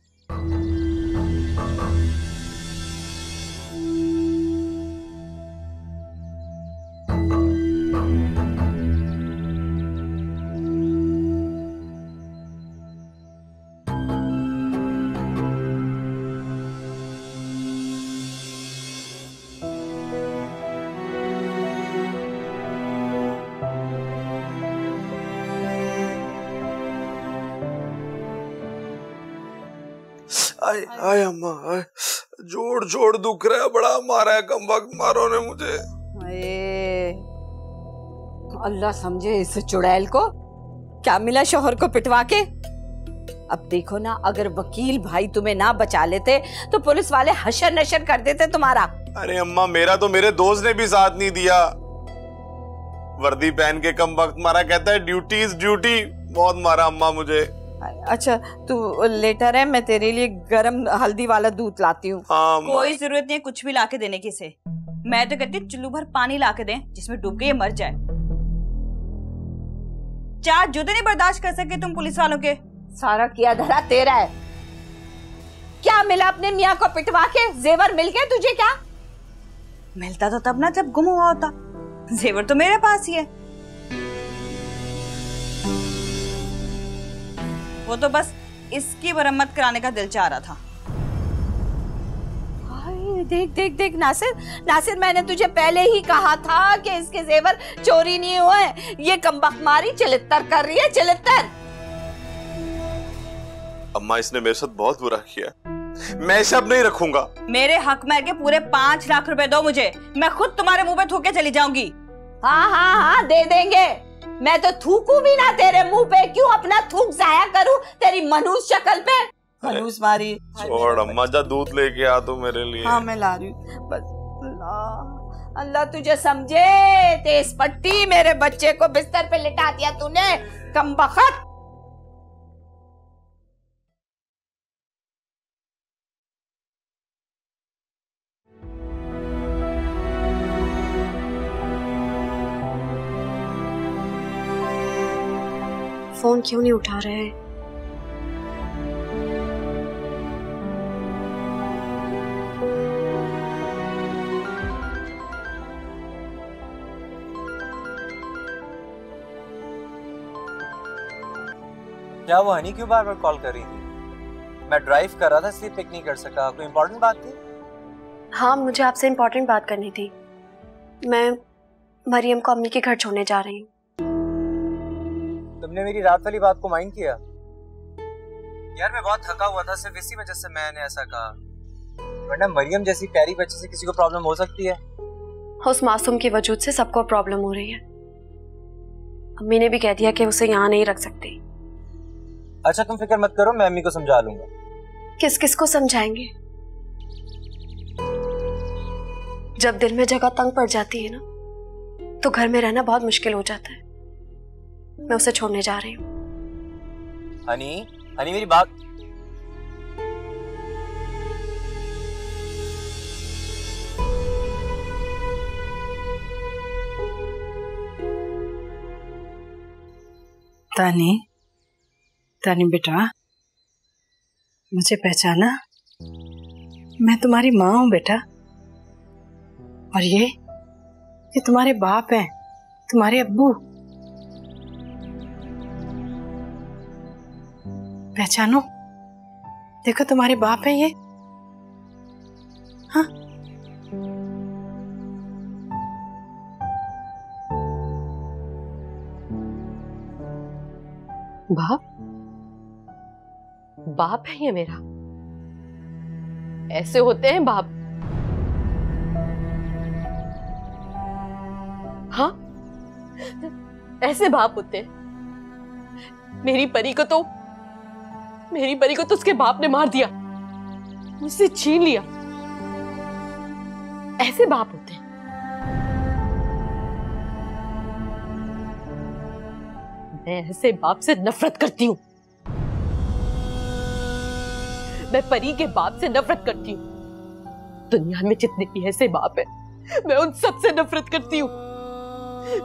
आय अम्मा, जोड़ जोड़ दुख रहा है, बड़ा मारा है कमबख्त मारो ने मुझे। अल्लाह समझे इस चुड़ैल को, क्या मिला शोहर को पिटवा के। अब देखो ना, अगर वकील भाई तुम्हें ना बचा लेते तो पुलिस वाले हशर नशर कर देते तुम्हारा। अरे अम्मा, मेरा तो मेरे दोस्त ने भी साथ नहीं दिया। वर्दी पहन के कमबख्त मारा, कहता है ड्यूटी इज ड्यूटी। बहुत मारा अम्मा मुझे। अच्छा तू लेटा रहे, मैं तेरे लिए गरम हल्दी वाला दूध लाती हूँ। कोई जरूरत नहीं है कुछ भी लाके देने की से। मैं तो कहती चुल्लू भर पानी लाके दें जिसमें डूब के ये मर जाए। 4 जूते नहीं बर्दाश्त कर सके तुम पुलिस वालों के। सारा किया धरा तेरा है। क्या मिला अपने मियाँ को पिटवा के? जेवर मिल गए तुझे? क्या मिलता तो तब ना जब गुम हुआ होता। जेवर तो मेरे पास ही है। वो तो बस इसकी मरम्मत कराने का दिल चाह रहा था। देख देख देख नासिर, नासिर मैंने तुझे पहले ही कहा था कि इसके जेवर चोरी नहीं हुए। ये कमबख्त मारी चिलित्तर कर रही है, चिलित्तर। अम्मा, इसने मेरे साथ बहुत बुरा किया। मैं इसे अब नहीं रखूंगा। मेरे हक में के पूरे 5 लाख रुपए दो मुझे, मैं खुद तुम्हारे मुंह पे थूक के चली जाऊंगी। हाँ हाँ हाँ दे देंगे। मैं तो थूकू भी ना तेरे मुंह पे, क्यों अपना थूक जाया करूं तेरी मनूस शक्ल पे। मनूस मारी। छोड़ अम्मा, जा दूध लेके आ तू मेरे लिए। हाँ मैं ला रही हूँ। बस अल्लाह अल्लाह तुझे समझे। तेज पट्टी, मेरे बच्चे को बिस्तर पे लिटा दिया तूने, कमबख्त। फोन क्यों नहीं उठा रहे हैं? क्या वो हनी क्यों बार बार कॉल कर रही थी? मैं ड्राइव कर रहा था इसलिए पिक नहीं कर सका। कोई इम्पोर्टेंट बात थी? हाँ, मुझे आपसे इम्पोर्टेंट बात करनी थी। मैं मरियम को अम्मी के घर छोड़ने जा रही हूँ। तुमने मेरी रात वाली बात को माइंड किया? यार मैं बहुत थका हुआ था, सिर्फ इसी वजह से मैंने ऐसा कहा, वरना मरियम जैसी प्यारी बच्ची से किसी को प्रॉब्लम हो सकती है? उस मासूम की वजूद से सबको प्रॉब्लम हो रही है। अम्मी ने भी कह दिया कि उसे यहाँ नहीं रख सकती। अच्छा तुम फिक्र मत करो, मैं अम्मी को समझा लूंगा। किस किस को समझाएंगे? जब दिल में जगह तंग पड़ जाती है ना, तो घर में रहना बहुत मुश्किल हो जाता है। मैं उसे छोड़ने जा रही हूँ। हनी, हनी मेरी बात। तानी, तानी बेटा, मुझे पहचाना? मैं तुम्हारी माँ हूँ बेटा। और ये तुम्हारे बाप हैं, तुम्हारे अब्बू। पहचानो, देखो तुम्हारे बाप हैं ये। हाँ, बाप? बाप है ये मेरा? ऐसे होते हैं बाप? हाँ, ऐसे बाप होते हैं। मेरी परी को तो उसके बाप ने मार दिया, मुझसे छीन लिया। ऐसे बाप होते हैं। मैं ऐसे बाप से नफरत करती हूँ। मैं परी के बाप से नफरत करती हूँ। दुनिया में जितने भी ऐसे बाप हैं, मैं उन सब से नफरत करती हूँ,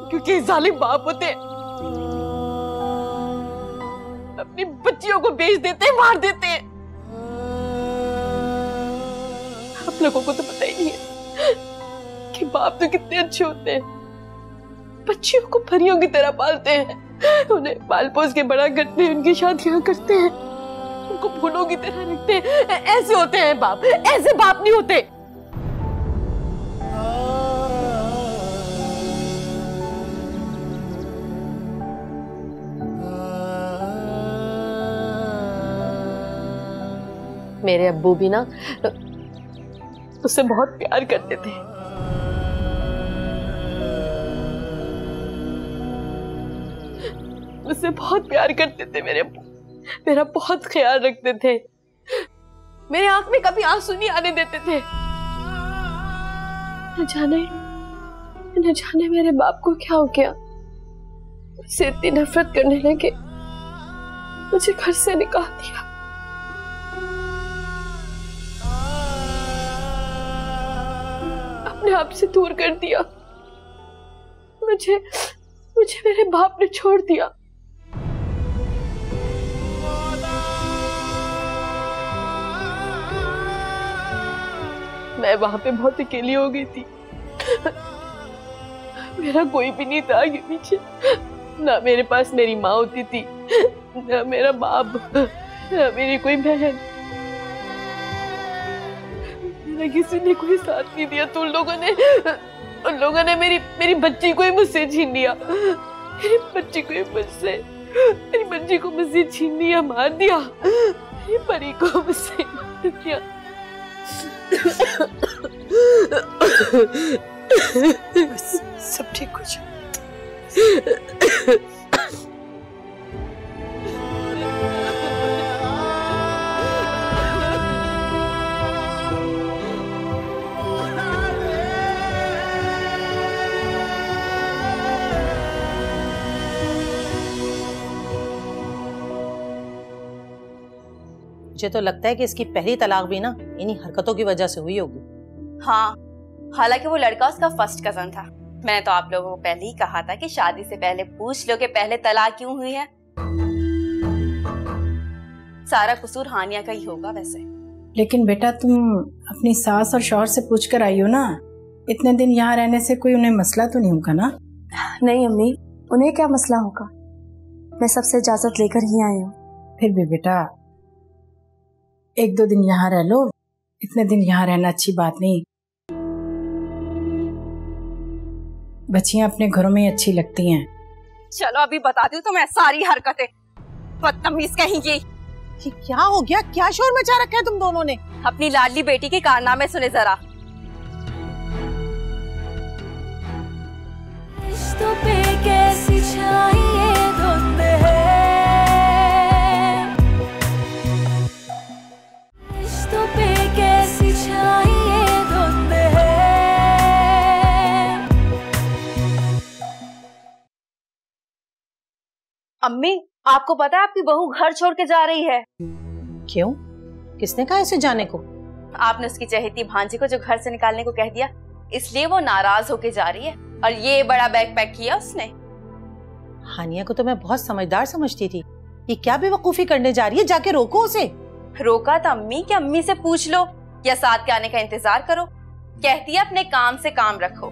क्योंकि जालिम बाप होते हैं, अपनी बच्चियों को बेच देते हैं, मार देते हैं। आप लोगों को तो पता ही नहीं है कि बाप तो कितने अच्छे होते हैं। बच्चियों को परियों की तरह पालते हैं, उन्हें पाल पोस के बड़ा करते हैं, उनकी शादियां करते हैं, उनको फूलों की तरह रखते हैं। ऐसे होते हैं बाप। ऐसे बाप नहीं होते। मेरे अब्बू भी ना उससे बहुत प्यार करते थे। उससे बहुत प्यार करते थे मेरे अब्बू। मेरा बहुत ख्याल रखते थे। मेरे आंख में कभी आंसू नहीं आने देते थे। न जाने मेरे बाप को क्या हो गया, मुझसे इतनी नफरत करने लगे, मुझे घर से निकाल दिया। अपने आप से दूर कर दिया। मुझे मेरे बाप ने छोड़ दिया। मैं वहां पे बहुत अकेली हो गई थी। मेरा कोई भी नहीं था आगे पीछे। ना मेरे पास मेरी माँ होती थी, ना मेरा बाप, ना मेरी कोई बहन। मेरा किसी ने कोई साथ नहीं दिया। तो उन लोगों ने मेरी बच्ची को ही मुझसे छीन लिया। मेरी बच्ची को मुझसे छीन लिया, मार दिया। मेरी परी को मुझसे मार दिया। सब ठीक हो जाए। मुझे तो लगता है कि इसकी पहली तलाक भी ना इन्हीं हरकतों की वजह से हुई होगी। हाँ, हालांकि वो लड़का उसका फर्स्ट कजन था। मैंने तो आप लोगों को पहले ही कहा था कि शादी से पहले पूछ लो कि पहले तलाक क्यों हुई है। सारा कसूर हानिया का ही होगा वैसे। लेकिन बेटा तुम अपनी सास और शौहर से पूछ कर आई हो ना। इतने दिन यहाँ रहने से कोई उन्हें मसला तो नहीं होगा ना? नहीं अम्मी, उन्हें क्या मसला होगा। मैं सबसे इजाजत लेकर ही आई हूँ। फिर भी बेटा 1-2 दिन यहाँ रह लो। इतने दिन यहाँ रहना अच्छी बात नहीं। बच्चियां अपने घरों में ही अच्छी लगती हैं। चलो अभी बताती हूँ तुम्हें सारी हरकतें। बदतमीज कहेंगी। क्या हो गया? क्या शोर मचा रखा है तुम दोनों ने? अपनी लाडली बेटी के कारनामे सुने जरा। रिश्तों पे कैसी छाई ये धुंध है, रिश्तों पे कैसी छाई ये धुंध है। अम्मी, आपको पता है आपकी बहू घर छोड़ के जा रही है? क्यों? किसने कहा इसे जाने को? आपने उसकी चहेती भांजी को जो घर से निकालने को कह दिया, इसलिए वो नाराज होके जा रही है। और ये बड़ा बैग पैक किया उसने। हानिया को तो मैं बहुत समझदार समझती थी, ये क्या बेवकूफी करने जा रही है? जाके रोको उसे। रोका था अम्मी कि अम्मी से पूछ लो या साथ के आने का इंतजार करो। कहती है अपने काम से काम रखो।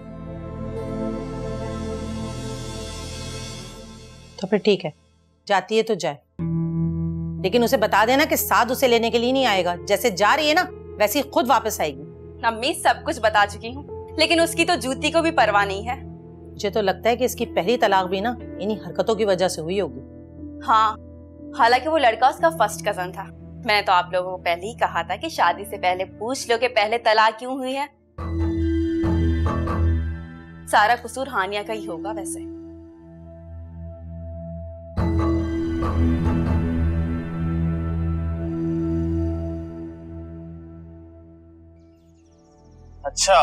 तो फिर ठीक है, जाती है तो जाए, लेकिन उसे बता देना कि साथ उसे लेने के लिए नहीं आएगा। जैसे जा रही है ना वैसे ही खुद वापस आएगी। अम्मी, सब कुछ बता चुकी हूँ, लेकिन उसकी तो जूती को भी परवाह नहीं है। मुझे तो लगता है कि इसकी पहली तलाक भी ना इन्हीं हरकतों की वजह से हुई होगी। हाँ, हालांकि वो लड़का उसका फर्स्ट कजन था। मैंने तो आप लोगों को पहले ही कहा था कि शादी से पहले पूछ लो कि पहले तलाक क्यों हुई है। सारा कसूर हानिया का ही होगा वैसे। अच्छा,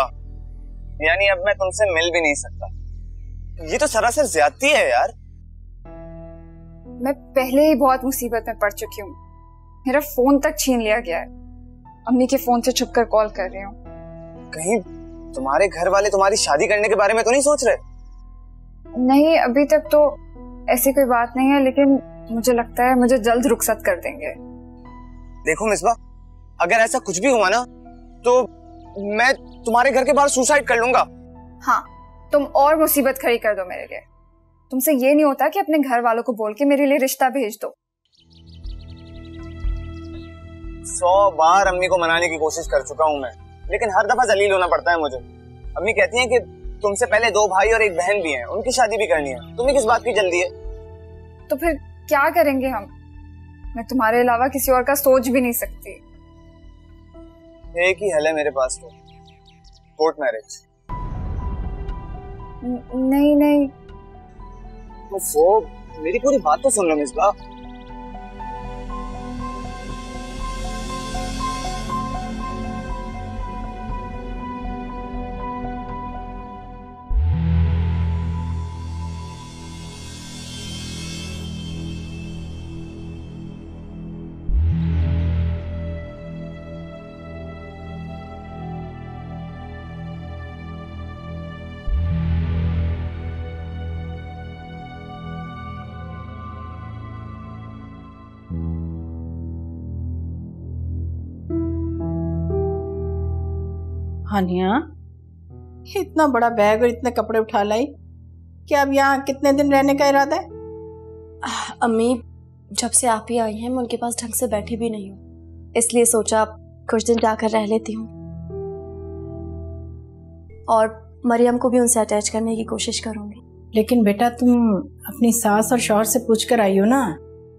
यानी अब मैं तुमसे मिल भी नहीं सकता। ये तो सरासर ज्यादती है यार। मैं पहले ही बहुत मुसीबत में पड़ चुकी हूँ। मेरा फोन तक छीन लिया गया है। अम्मी के फोन से छुपकर कॉल कर रही हूँ। कहीं तुम्हारे घर वाले तुम्हारी शादी करने के बारे में तो नहीं सोच रहे? नहीं, अभी तक तो ऐसी कोई बात नहीं है, लेकिन मुझे लगता है मुझे जल्द रुखसत कर देंगे। देखो मिसबा, अगर ऐसा कुछ भी हुआ ना तो मैं तुम्हारे घर के बाहर सुसाइड कर लूंगा। हाँ, तुम और मुसीबत खड़ी कर दो मेरे लिए। तुमसे ये नहीं होता कि अपने घर वालों को बोल के मेरे लिए रिश्ता भेज दो। 100 बार अम्मी को मनाने की कोशिश कर चुका हूँ मैं, लेकिन हर दफा जलील होना पड़ता है मुझे। अम्मी कहती हैं कि तुमसे पहले 2 भाई और 1 बहन भी हैं, उनकी शादी भी करनी है। तुम्हें किस बात की जल्दी है? तो फिर क्या करेंगे हम? मैं तुम्हारे अलावा किसी और का सोच भी नहीं सकती। एक ही हल है मेरे पास, तो कोर्ट मैरिज। नहीं नहीं, तो वो मेरी पूरी बात तो सुन लो मिसबा। हानिया, इतना बड़ा बैग और इतने कपड़े उठा लाई, क्या अब यहाँ कितने दिन रहने का इरादा है? अम्मी, जब से आप ही आई हैं मैं उनके पास ढंग से बैठी भी नहीं हूँ, इसलिए सोचा कुछ दिन जाकर रह लेती हूँ और मरियम को भी उनसे अटैच करने की कोशिश करूँगी। लेकिन बेटा, तुम अपनी सास और शौहर से पूछ कर आई हो ना,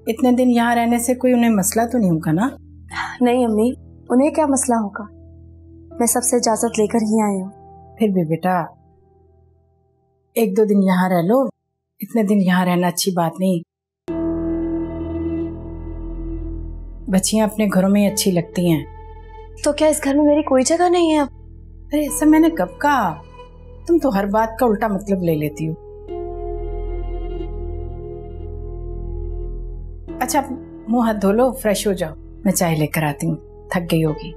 इतने दिन यहाँ रहने से कोई उन्हें मसला तो नहीं होगा ना? नहीं अम्मी, उन्हें क्या मसला होगा, मैं सबसे इजाजत लेकर ही आई हूँ। फिर भी बेटा, 1-2 दिन यहाँ रह लो, इतने दिन यहाँ रहना अच्छी बात नहीं। बच्चियां अपने घरों में ही अच्छी लगती हैं। तो क्या इस घर में मेरी कोई जगह नहीं है अब? अरे ऐसा मैंने कब कहा? तुम तो हर बात का उल्टा मतलब ले लेती हो। अच्छा, मुंह हाथ धो लो, फ्रेश हो जाओ, मैं चाय लेकर आती हूँ, थक गई होगी।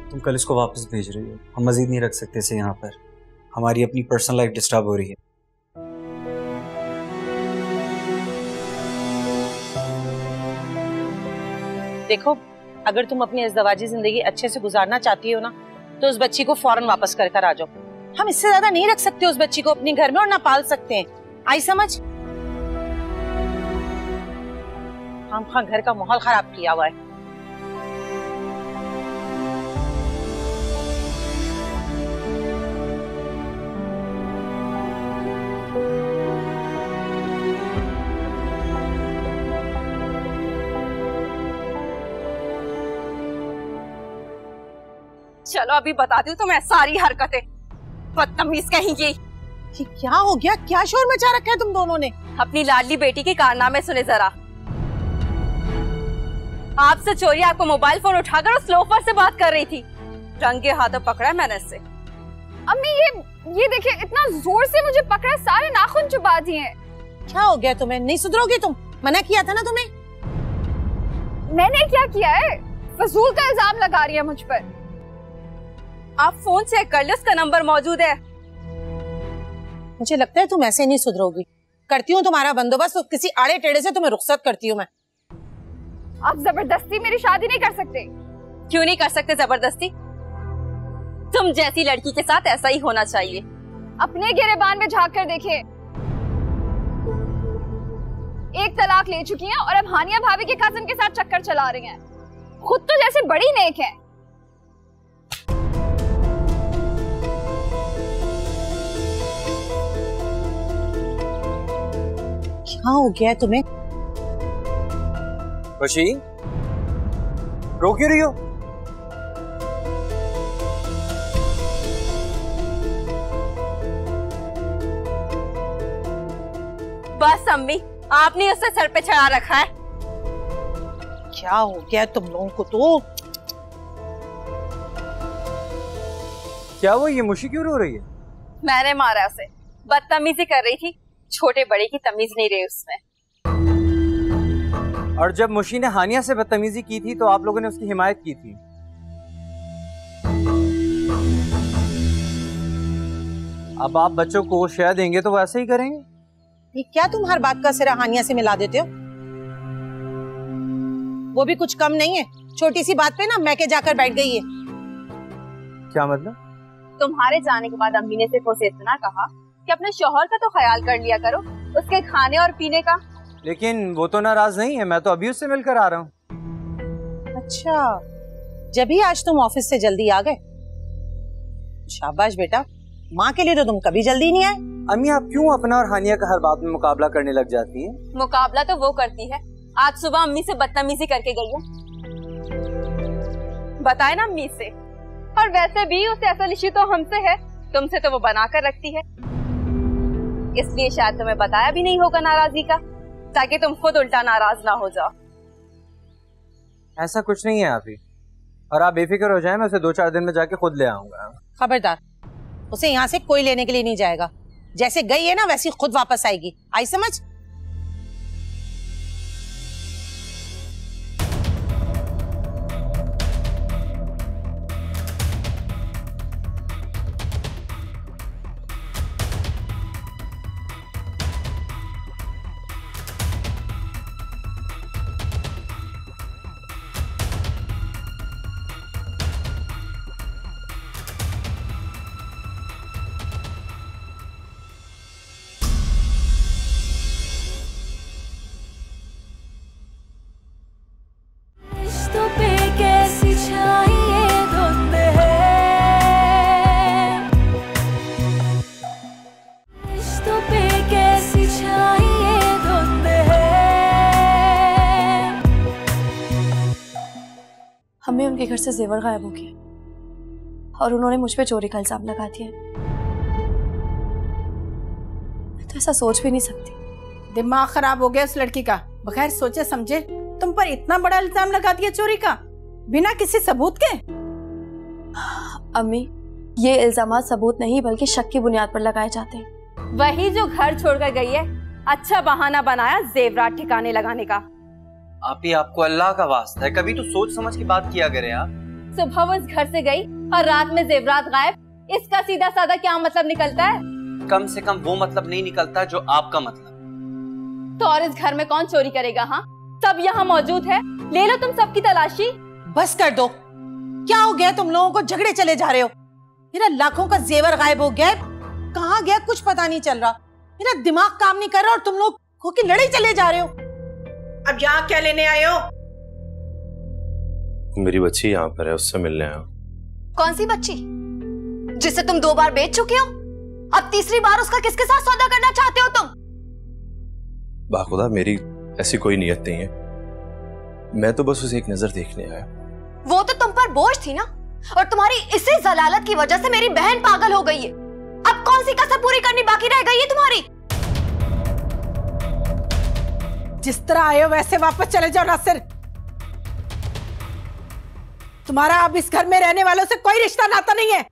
तुम कल इसको वापस भेज रही हो, हम मजीद नहीं रख सकते इसे यहाँ पर। हमारी अपनी पर्सनल लाइफ डिस्टर्ब हो रही है। देखो, अगर तुम अपनी इज़्दवाजी जिंदगी अच्छे से गुजारना चाहती हो ना, तो उस बच्ची को फौरन वापस कर आ जाओ। हम इससे ज्यादा नहीं रख सकते उस बच्ची को अपने घर में और ना पाल सकते हैं। आई समझ? हम घर का माहौल खराब किया हुआ है। चलो अभी बताती हूँ तुम्हें सारी हरकतें, बदतमीज कहेंगी। क्या हो गया? क्या शोर मचा रखा है तुम दोनों ने? अपनी लाडली बेटी के कारनामे सुने जरा। आपसे चोरी आपको मोबाइल फोन उठाकर उस लोफर से बात कर रही थी। रंगे हाथों पकड़ा है मैंने इससे। अम्मी ये देखिए, इतना जोर से मुझे पकड़ा, सारे नाखून चुबा दिए। क्या हो गया तुम्हें? नहीं सुधरोगी तुम? मना किया था ना तुम्हें। मैंने क्या किया है? फजूल का इल्जाम लगा रही है मुझ पर। आप फोन चेक कर लो, उसका नंबर मौजूद है। मुझे लगता है तुम ऐसे नहीं सुधरोगी। करती हूँ तुम्हारा बंदोबस्त, तो किसी आड़े टेढ़े से तुम्हें रुखसत करती हूँ मैं। आप जबरदस्ती मेरी शादी नहीं कर सकते। क्यों नहीं कर सकते जबरदस्ती? तुम जैसी लड़की के साथ ऐसा ही होना चाहिए। अपने गिरेबान में झांक कर देखें। एक तलाक ले चुकी हैं और अब हानिया भाभी के कजन के साथ चक्कर चला रही हैं। खुद तो जैसे बड़ी नेक है। क्या हो गया है तुम्हें? खुशी, रो क्यों रही हो? बस अम्मी, आपने उसे सर पे चढ़ा रखा है। क्या हो गया तुम लोगों को? तो क्या वो ये मुशी क्यों रो रही है? मैंने मारा उसे, बदतमीजी कर रही थी। छोटे बड़े की तमीज नहीं रही उसमें। और जब मुशी ने हानिया से बदतमीजी की थी तो आप लोगों ने उसकी हिमायत की थी। अब आप बच्चों को शय देंगे तो वो ऐसे ही करेंगे। ये क्या तुम हर बात का सिरा हानिया से मिला देते हो? वो भी कुछ कम नहीं है। छोटी सी बात पे ना मैके जाकर बैठ गई है। क्या मतलब? तुम्हारे जाने के बाद अम्मी ने सिर्फ उसे इतना कहा कि अपने शौहर का तो ख्याल कर लिया करो, उसके खाने और पीने का। लेकिन वो तो नाराज नहीं है, मैं तो अभी उससे मिलकर आ रहा हूँ। अच्छा, जब ही आज तुम ऑफिस से जल्दी आ गए। शाबाश बेटा, माँ के लिए तो तुम कभी जल्दी नहीं आए। अम्मी, आप क्यों अपना और हानिया का हर बात में मुकाबला करने लग जाती हैं? मुकाबला तो वो करती है। आज सुबह अम्मी से बदतमीजी करके गई है। बताए ना अम्मी से। और वैसे भी उसे असलिशी तो हमसे है, तुमसे तो वो बना कर रखती है। इसलिए शायद तुम्हें बताया भी नहीं होगा नाराजगी का, ताकि तुम खुद उल्टा नाराज ना हो जाओ। ऐसा कुछ नहीं है आप ही, और आप बेफिक्र हो जाएं, मैं उसे 2-4 दिन में जाके खुद ले आऊंगा। खबरदार, उसे यहाँ से कोई लेने के लिए नहीं जाएगा। जैसे गई है ना वैसी खुद वापस आएगी। आई समझ? हमें उनके घर से जेवर गायब हो गया और उन्होंने मुझ पे चोरी का इल्जाम लगा दिया। मैं तो ऐसा सोच भी नहीं सकती। दिमाग खराब हो गया उस लड़की का। बगैर सोचे समझे तुम पर इतना बड़ा इल्जाम लगा दिया चोरी का, बिना किसी सबूत के। अम्मी, ये इल्जामात सबूत नहीं बल्कि शक की बुनियाद पर लगाए जाते हैं। वही जो घर छोड़कर गई है, अच्छा बहाना बनाया जेवरात ठिकाने लगाने का। आप ही, आपको अल्लाह का वास्ता है, कभी तो सोच समझ की बात किया करें आप। सुबह वो इस घर से गई और रात में जेवरात गायब। इसका सीधा साधा क्या मतलब निकलता है? कम से कम वो मतलब नहीं निकलता जो आपका मतलब। तो और इस घर में कौन चोरी करेगा? हाँ, सब यहाँ मौजूद है, ले लो तुम सबकी तलाशी। बस कर दो। क्या हो गया तुम लोगों को? झगड़े चले जा रहे हो। मेरा लाखों का जेवर गायब हो गया, कहाँ गया कुछ पता नहीं चल रहा। मेरा दिमाग काम नहीं कर रहा और तुम लोग होके लड़े चले जा रहे हो। अब यहाँ क्या लेने आए हो? मेरी बच्ची यहाँ पर है, उससे मिलने आया। कौन सी बच्ची जिसे तुम 2 बार बेच चुके हो? अब तीसरी बार उसका किसके साथ सौदा करना चाहते हो तुम? बाखुदा, मेरी ऐसी कोई नियत नहीं है। मैं तो बस उसे एक नजर देखने आया। वो तो तुम पर बोझ थी ना, और तुम्हारी इसी जलालत की वजह से मेरी बहन पागल हो गई है। अब कौन सी कसर पूरी करनी बाकी रह गई है तुम्हारी? जिस तरह आए हो वैसे वापस चले जाओ नासिर। तुम्हारा अब इस घर में रहने वालों से कोई रिश्ता नाता नहीं है।